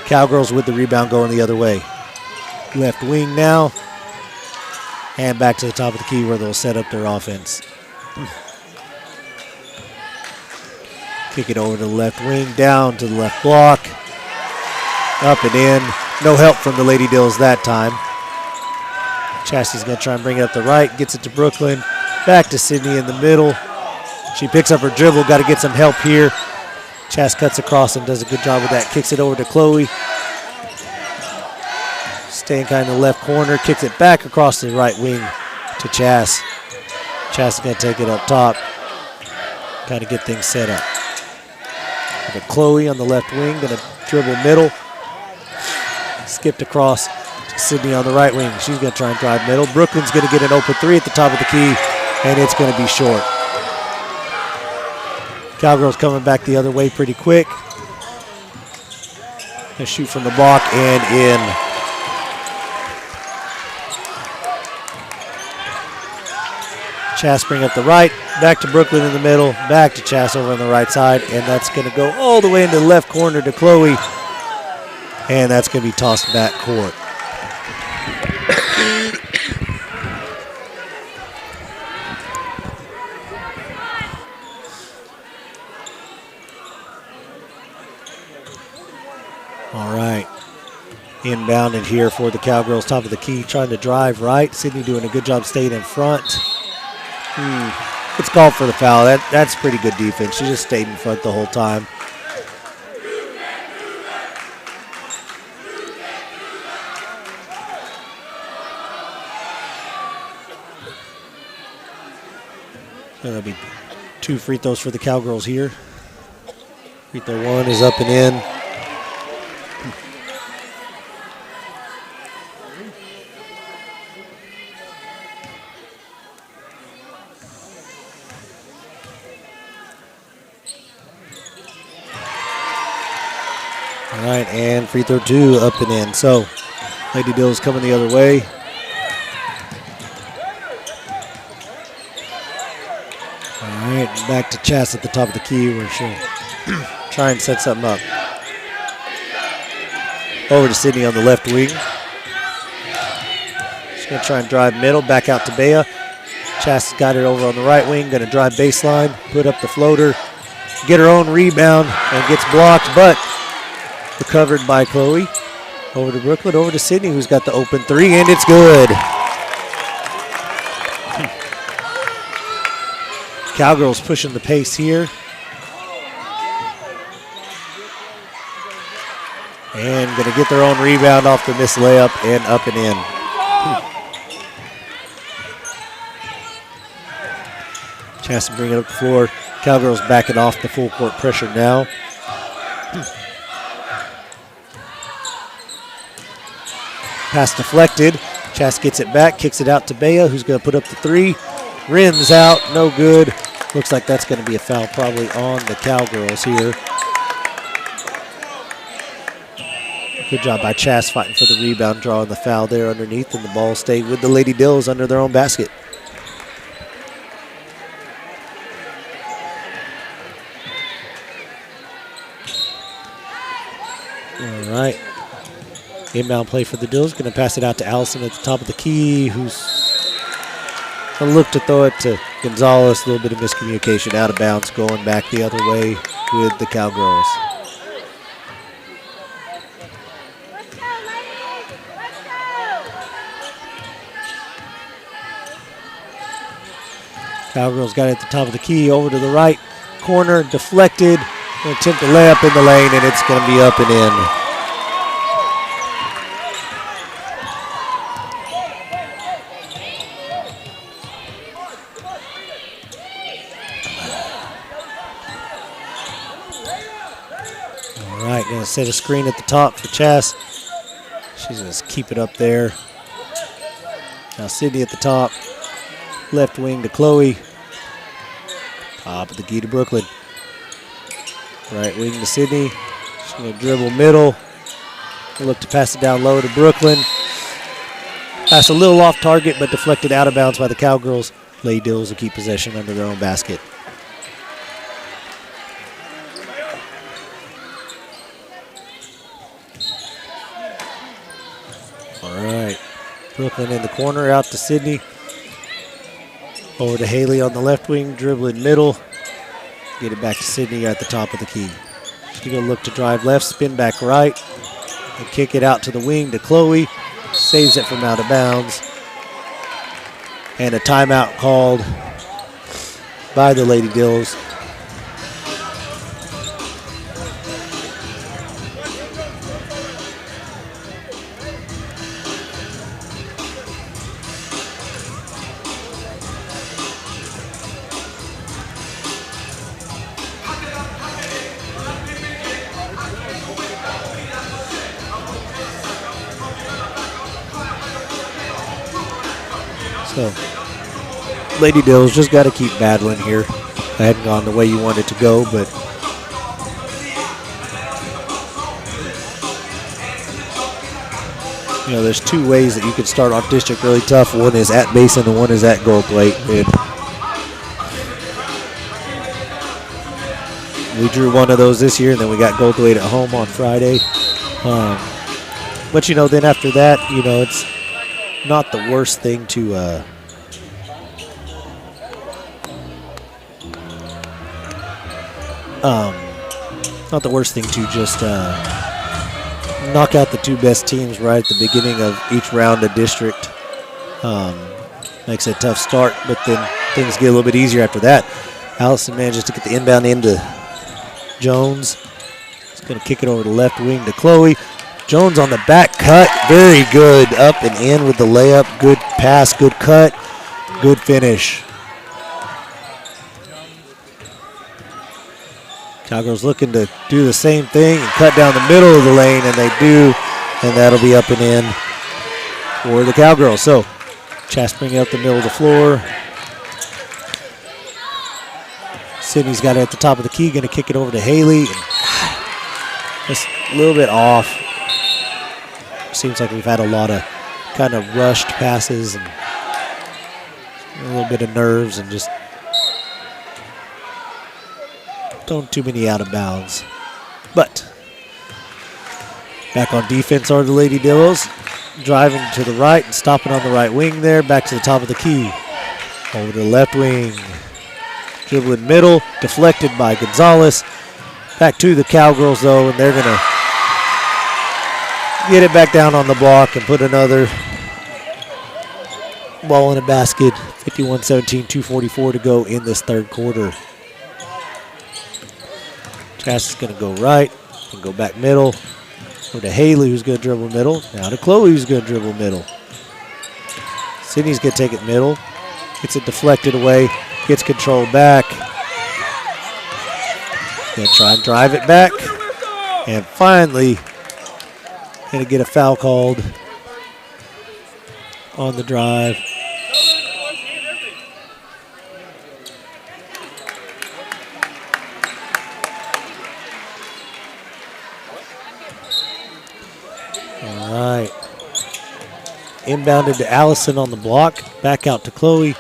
Cowgirls with the rebound going the other way. Left wing now. And back to the top of the key where they'll set up their offense. Kick it over to the left wing. Down to the left block. Up and in. No help from the Lady Dillos that time. Chasty's going to try and bring it up the right. Gets it to Brooklyn. Back to Sydney in the middle. She picks up her dribble. Got to get some help here. Chas cuts across and does a good job with that. Kicks it over to Chloe. Staying kind of in the left corner. Kicks it back across the right wing to Chas. Chas is going to take it up top. Kind of get things set up. But Chloe on the left wing. Going to dribble middle. Skipped across to Sydney on the right wing. She's going to try and drive middle. Brooklyn's going to get an open three at the top of the key. And it's going to be short. Cowgirls coming back the other way pretty quick. They shoot from the block and in. Chas bring up the right. Back to Brooklyn in the middle. Back to Chas over on the right side. And that's going to go all the way into the left corner to Chloe. And that's going to be tossed back court. All right. Inbounded here for the Cowgirls, top of the key, trying to drive right. Sydney doing a good job staying in front. It's called for the foul. That's pretty good defense. She just stayed in front the whole time. That'll be 2 free throws for the Cowgirls here. Free throw 1 is up and in. All right, and free throw 2 up and in. So, Lady Dillos coming the other way. All right, back to Chas at the top of the key where she'll try and set something up. Over to Sydney on the left wing. She's going to try and drive middle, back out to Bea. Chas has got it over on the right wing, going to drive baseline, put up the floater, get her own rebound, and gets blocked, but recovered by Chloe. Over to Brooklyn, over to Sydney, who's got the open 3, and it's good. Cowgirls pushing the pace here. And going to get their own rebound off the missed layup and up and in. Chance to bring it up the floor. Cowgirls backing off the full court pressure now. Pass deflected. Chas gets it back, kicks it out to Bea, who's going to put up the three. Rims out, no good. Looks like that's going to be a foul probably on the Cowgirls here. Good job by Chas fighting for the rebound, drawing the foul there underneath, and the ball stayed with the Lady Dillos under their own basket. All right. Inbound play for the Dills. Going to pass it out to Allison at the top of the key, who's going to look to throw it to Gonzalez. A little bit of miscommunication, out of bounds, going back the other way with the Cowgirls. Cowgirls got it at the top of the key, over to the right corner, deflected. Going to attempt a layup in the lane, and it's going to be up and in. Going to set a screen at the top for Chas. She's going to keep it up there. Now Sydney at the top. Left wing to Chloe. Top of the key to Brooklyn. Right wing to Sydney. She's going to dribble middle. Look to pass it down low to Brooklyn. Pass a little off target, but deflected out of bounds by the Cowgirls. Lady Dills will keep possession under their own basket. Brooklyn in the corner, out to Sydney. Over to Haley on the left wing, dribbling middle. Get it back to Sydney at the top of the key. She's going to look to drive left, spin back right, and kick it out to the wing to Chloe. Saves it from out of bounds. And a timeout called by the Lady Dills. So, Lady Dills just got to keep battling here. I hadn't gone the way you wanted to go, but you know, there's two ways that you can start off district really tough. One is at Mason and one is at Goldthwaite. And we drew one of those this year, and then we got Goldthwaite at home on Friday. But, you know, then after that, you know, it's not the worst thing to just knock out the two best teams right at the beginning of each round of district. Makes it a tough start, but then things get a little bit easier after that. Allison manages to get the inbound into Jones. He's going to kick it over the left wing to Chloe. Jones on the back cut, very good, up and in with the layup. Good pass, good cut, good finish. Cowgirls looking to do the same thing and cut down the middle of the lane, and they do, and that'll be up and in for the Cowgirls. So, Chas bringing up the middle of the floor. Sydney's got it at the top of the key, going to kick it over to Haley. Just a little bit off. Seems like we've had a lot of kind of rushed passes and a little bit of nerves and just don't too many out of bounds. But back on defense are the Lady Dillos, driving to the right and stopping on the right wing there. Back to the top of the key. Over to the left wing. Dribbling middle, deflected by Gonzalez. Back to the Cowgirls though, and they're going to get it back down on the block and put another Ball in a basket, 51-17, 2:44 to go in this third quarter. Cass is going to go right and go back middle. Over to Haley, who's going to dribble middle. Now to Chloe, who's going to dribble middle. Sydney's going to take it middle. Gets it deflected away. Gets control back. Going to try and drive it back. And finally, going to get a foul called on the drive. All right. Inbounded to Allison on the block. Back out to Chloe.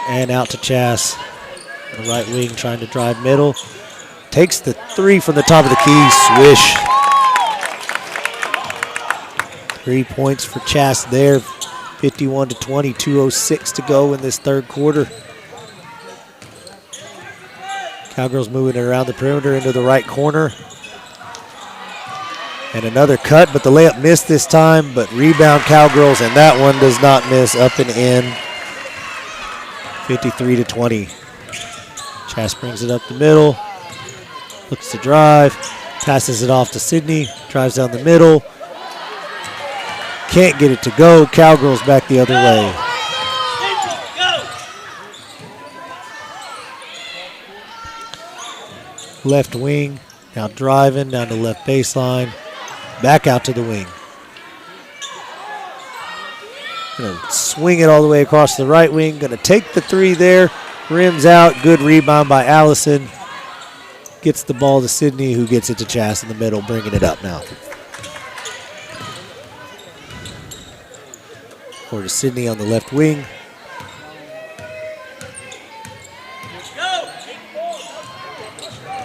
And out to Chas. The right wing trying to drive middle. Takes the three from the top of the key. Swish. 3 points for Chas there. 51-20, 2:06 to go in this third quarter. Cowgirls moving it around the perimeter into the right corner. And another cut, but the layup missed this time, but rebound Cowgirls, and that one does not miss, up and in. 53-20. Chas brings it up the middle. Looks to drive. Passes it off to Sydney. Drives down the middle. Can't get it to go. Cowgirls back the other way. Left wing. Now driving down the left baseline. Back out to the wing. Gonna swing it all the way across the right wing. Gonna take the three there. Rims out. Good rebound by Allison. Gets the ball to Sydney, who gets it to Chas in the middle, bringing it up now. Or to Sydney on the left wing.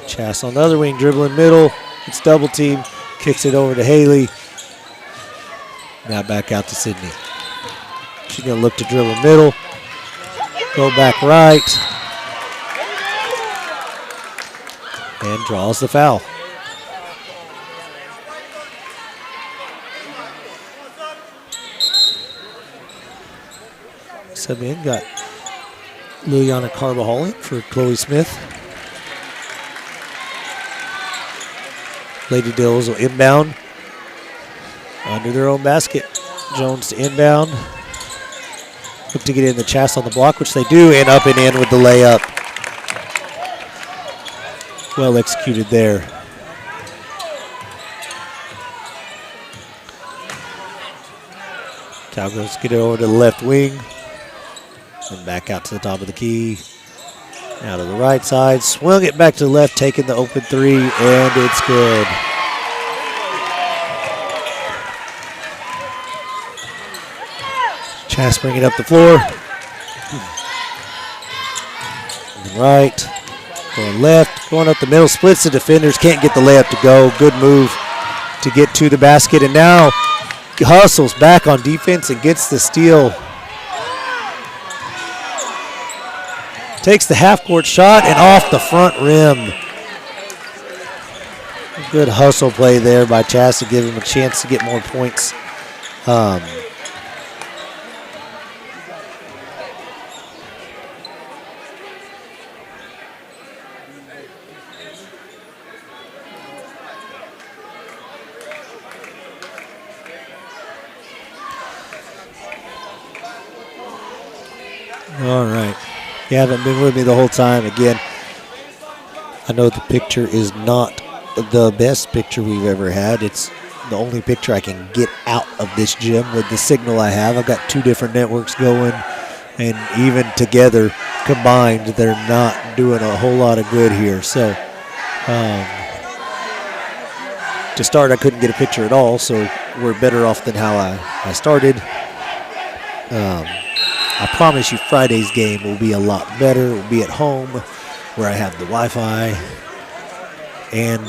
Chas on the other wing, dribbling middle. It's double team. Kicks it over to Haley. Now back out to Sydney. She's going to look to dribble middle. Go back right. And draws the foul. Sub in, got Liliana Carbajal in for Chloe Smith. Lady Dillos will inbound under their own basket. Jones to inbound. Look to get in the Chas on the block, which they do, and up and in with the layup. Well executed there. Cowgirls get it over to the left wing. And back out to the top of the key. Now to the right side. Swung it back to the left, taking the open three, and it's good. Chas bringing up the floor. Right. Going left. Going up the middle. Splits the defenders. Can't get the layup to go. Good move to get to the basket. And now hustles back on defense and gets the steal. Takes the half-court shot and off the front rim. Good hustle play there by Chas to give him a chance to get more points. All right. You haven't been with me the whole time. Again, I know the picture is not the best picture we've ever had. It's the only picture I can get out of this gym with the signal I have. I've got two different networks going, and even together, combined, they're not doing a whole lot of good here. So, to start, I couldn't get a picture at all, so we're better off than how I started. I promise you Friday's game will be a lot better. It will be at home where I have the Wi-Fi and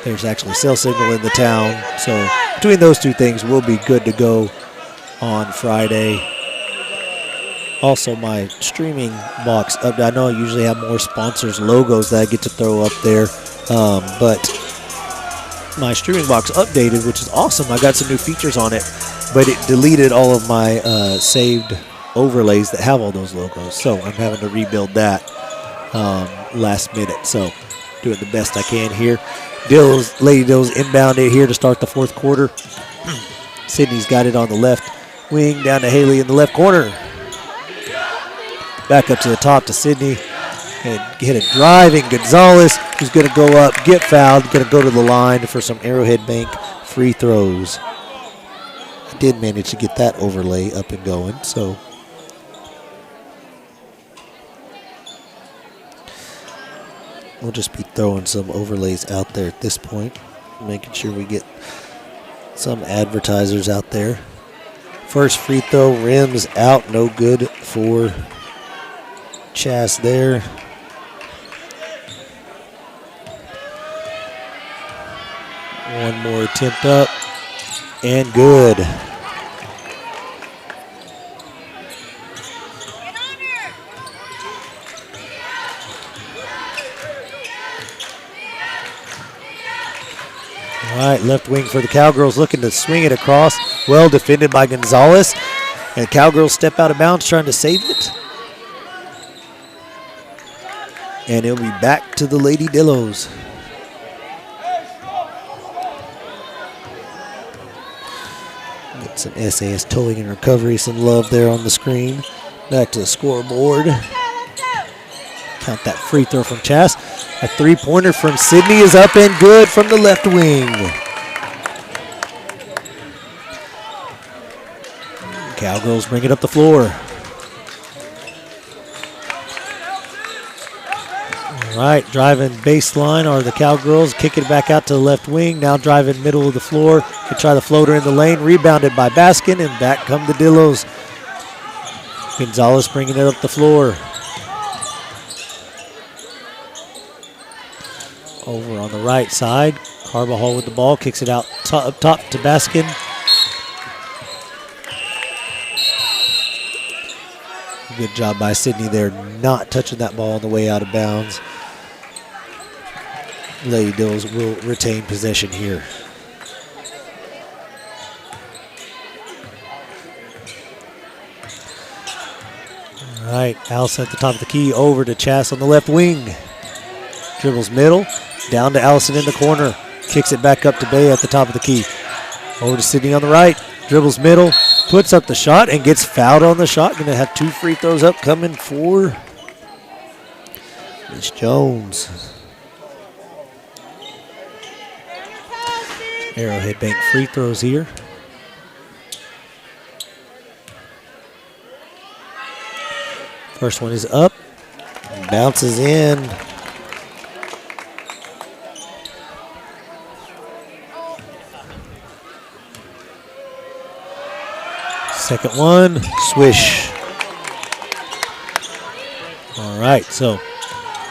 there's actually cell signal in the town. So between those two things, we'll be good to go on Friday. Also, my streaming box up. I know I usually have more sponsors' logos that I get to throw up there, but my streaming box updated, which is awesome. I got some new features on it. but it deleted all of my saved overlays that have all those logos. So I'm having to rebuild that last minute. So doing the best I can here. Lady Dillos inbound it here to start the fourth quarter. Sydney's got it on the left wing, down to Haley in the left corner. Back up to the top to Sydney. And hit a driving Gonzalez, who's going to go up, get fouled, going to go to the line for some Arrowhead Bank free throws. I did manage to get that overlay up and going, so. We'll just be throwing some overlays out there at this point, making sure we get some advertisers out there. First free throw, rims out, no good for Chas there. One more attempt up, and good. All right, left wing for the Cowgirls, looking to swing it across. Well defended by Gonzalez. And Cowgirls step out of bounds trying to save it. And it'll be back to the Lady Dillos. Get some SAS towing and recovery, some love there on the screen. Back to the scoreboard. Count that free throw from Chas. A three-pointer from Sydney is up and good from the left wing. Cowgirls bring it up the floor. All right, driving baseline are the Cowgirls. Kick it back out to the left wing. Now driving middle of the floor. Could try the floater in the lane. Rebounded by Baskin, and back come the Dillos. Gonzalez bringing it up the floor. Over on the right side. Carbajal with the ball. Kicks it out up top to Baskin. Good job by Sydney there, not touching that ball on the way out of bounds. Lady Dillos will retain possession here. All right, Allison at the top of the key, over to Chas on the left wing. Dribbles middle, down to Allison in the corner. Kicks it back up to Bay at the top of the key. Over to Sydney on the right, dribbles middle, puts up the shot and gets fouled on the shot. Going to have two free throws up coming for Miss Jones. Arrowhead Bank free throws here. First one is up, bounces in. Second one, swish. All right, so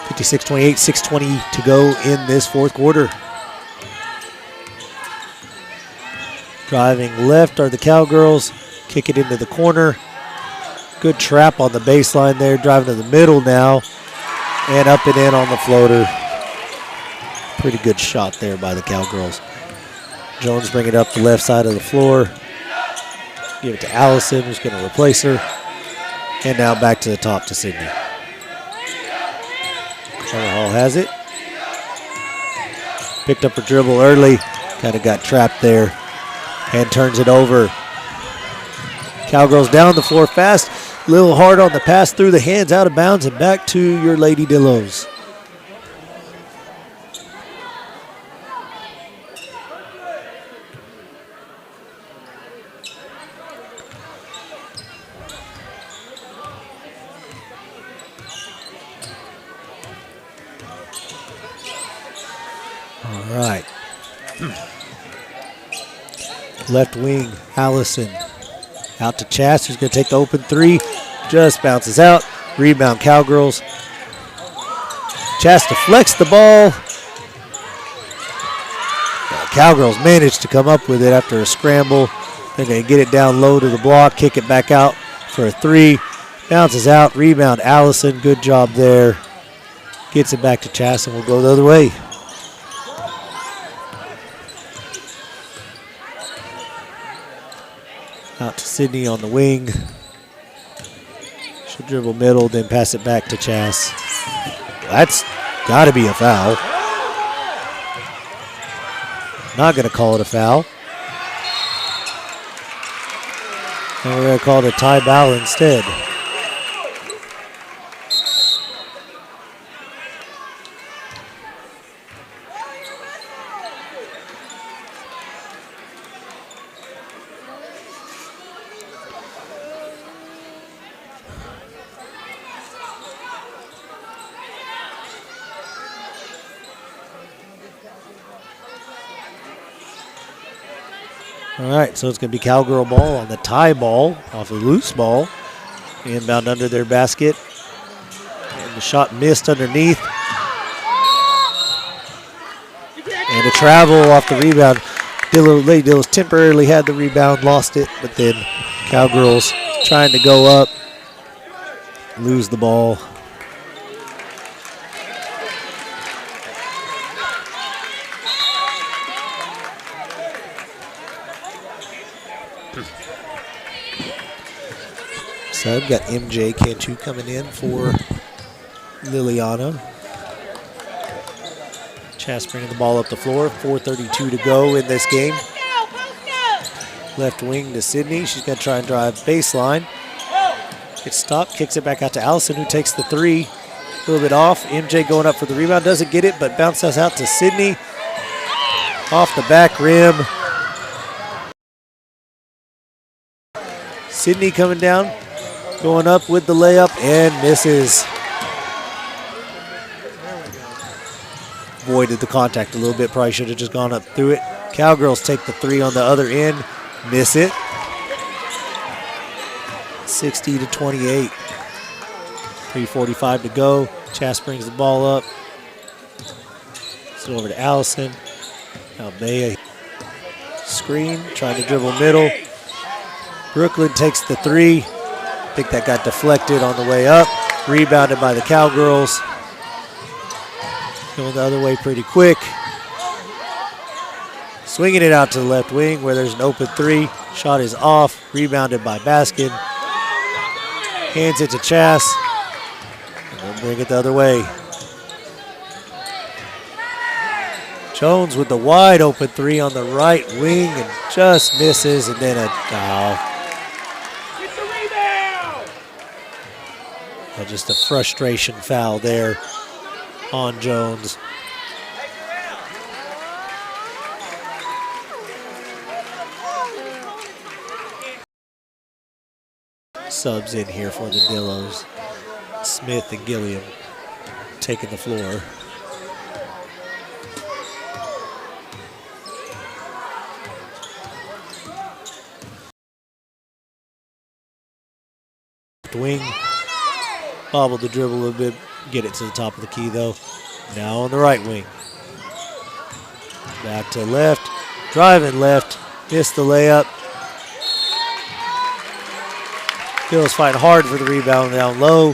56-28, 6:20 to go in this fourth quarter. Driving left are the Cowgirls. Kick it into the corner. Good trap on the baseline there. Driving to the middle now. And up and in on the floater. Pretty good shot there by the Cowgirls. Jones bring it up the left side of the floor. Give it to Allison, who's going to replace her. And now back to the top to Sydney. Hall has it. Picked up her dribble early. Kind of got trapped there. And turns it over. Cowgirls down the floor fast. A little hard on the pass, through the hands, out of bounds, and back to your Lady Dillos. All right. Left wing, Allison. Out to Chas, who's going to take the open three. Just bounces out. Rebound, Cowgirls. Chas deflects the ball. Cowgirls managed to come up with it after a scramble. They're going to get it down low to the block, kick it back out for a three. Bounces out. Rebound, Allison. Good job there. Gets it back to Chas, and we'll go the other way. Out to Sydney on the wing. She'll dribble middle, then pass it back to Chas. That's got to be a foul. Not going to call it a foul. And we're going to call it a tie foul instead. All right, so it's going to be Cowgirl ball on the tie ball off a loose ball. Inbound under their basket. And the shot missed underneath. And a travel off the rebound. Lady Dillos temporarily had the rebound, lost it, but then Cowgirls trying to go up, lose the ball. So I've got MJ Cantu coming in for Liliana. Chas bringing the ball up the floor. 4:32 to go in this game. Left wing to Sydney. She's going to try and drive baseline. Gets stopped, kicks it back out to Allison, who takes the three. A little bit off. MJ going up for the rebound. Doesn't get it, but bounces out to Sydney. Off the back rim. Sydney coming down. Going up with the layup and misses. Avoided the contact a little bit. Probably should have just gone up through it. Cowgirls take the three on the other end. Miss it. 60 to 28. 3:45 to go. Chas brings the ball up. It's over to Allison. Now Bea. Screen. Trying to dribble middle. Brooklyn takes the three. I think that got deflected on the way up. Rebounded by the Cowgirls. Going the other way pretty quick. Swinging it out to the left wing where there's an open three. Shot is off. Rebounded by Baskin. Hands it to Chas. And they'll bring it the other way. Jones with the wide open three on the right wing and just misses, and then a foul. Just a frustration foul there on Jones. Subs in here for the Dillos. Smith and Gilliam taking the floor. Wing. Bobble the dribble a little bit, get it to the top of the key though. Now on the right wing. Back to left, driving left, missed the layup. Dillos fighting hard for the rebound down low,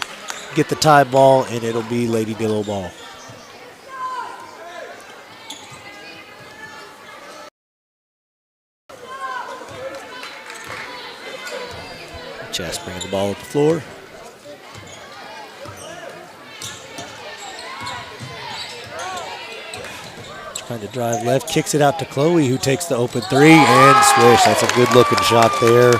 get the tie ball, and it'll be Lady Dillo ball. Chas bringing the ball up the floor. Trying to drive left, kicks it out to Chloe, who takes the open three and swish. That's a good looking shot there.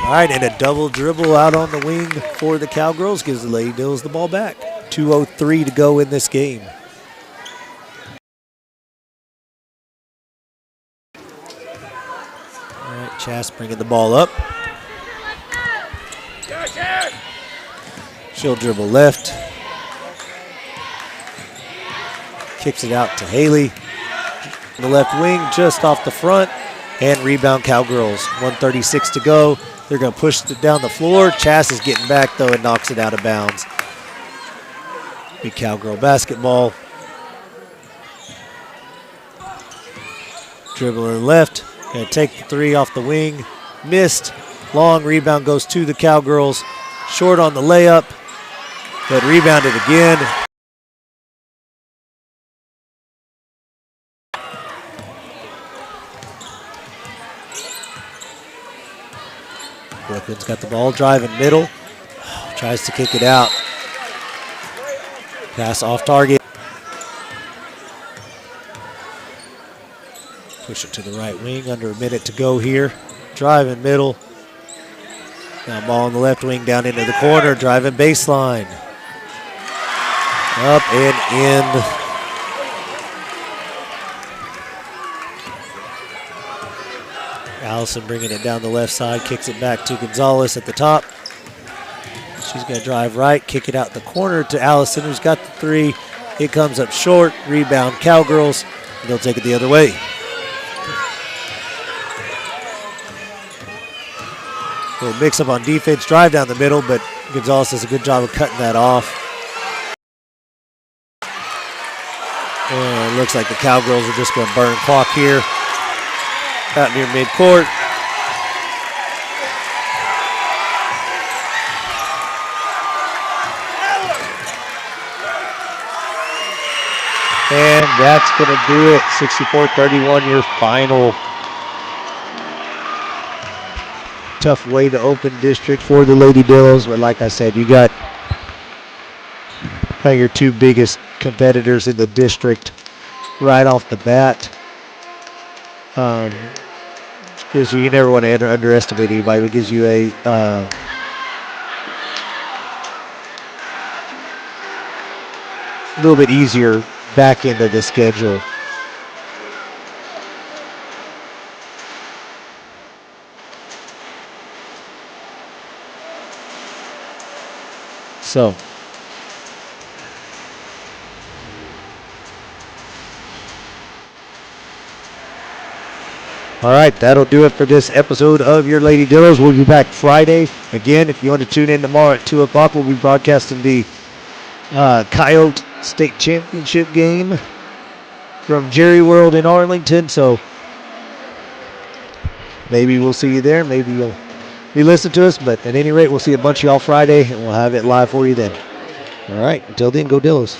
All right, and a double dribble out on the wing for the Cowgirls gives the Lady Dillos the ball back. 2:03 to go in this game. All right, Chas bringing the ball up. She'll dribble left. Kicks it out to Haley. The left wing just off the front. And rebound Cowgirls. 1:36 to go. They're going to push it down the floor. Chas is getting back, though, and knocks it out of bounds. Big Cowgirl basketball. Dribbling left. Going to take the three off the wing. Missed. Long rebound goes to the Cowgirls. Short on the layup. but rebounded again. Brooklyn's got the ball, driving middle. Tries to kick it out. Pass off target. Push it to the right wing, under a minute to go here. Driving middle. Now ball on the left wing, down into the corner, driving baseline. Up and in. Allison bringing it down the left side, kicks it back to Gonzalez at the top. She's going to drive right, kick it out the corner to Allison, who's got the three. It comes up short, rebound Cowgirls, and they'll take it the other way. A little mix up on defense, drive down the middle, but Gonzalez does a good job of cutting that off. And it looks like the Cowgirls are just going to burn clock here. Out near midcourt. And that's going to do it. 64-31, your final. Tough way to open district for the Lady Dillos, but like I said, you got kind of your two biggest competitors in the district right off the bat. Because you never want to underestimate anybody. It gives you a little bit easier back into the schedule. So, all right, that'll do it for this episode of your Lady Dillos. We'll be back Friday. Again, if you want to tune in tomorrow at 2 o'clock, we'll be broadcasting the Coyote State Championship game from Jerry World in Arlington. So maybe we'll see you there. Maybe you'll be listening to us. But at any rate, we'll see a bunch of y'all Friday, and we'll have it live for you then. All right, until then, go Dillos.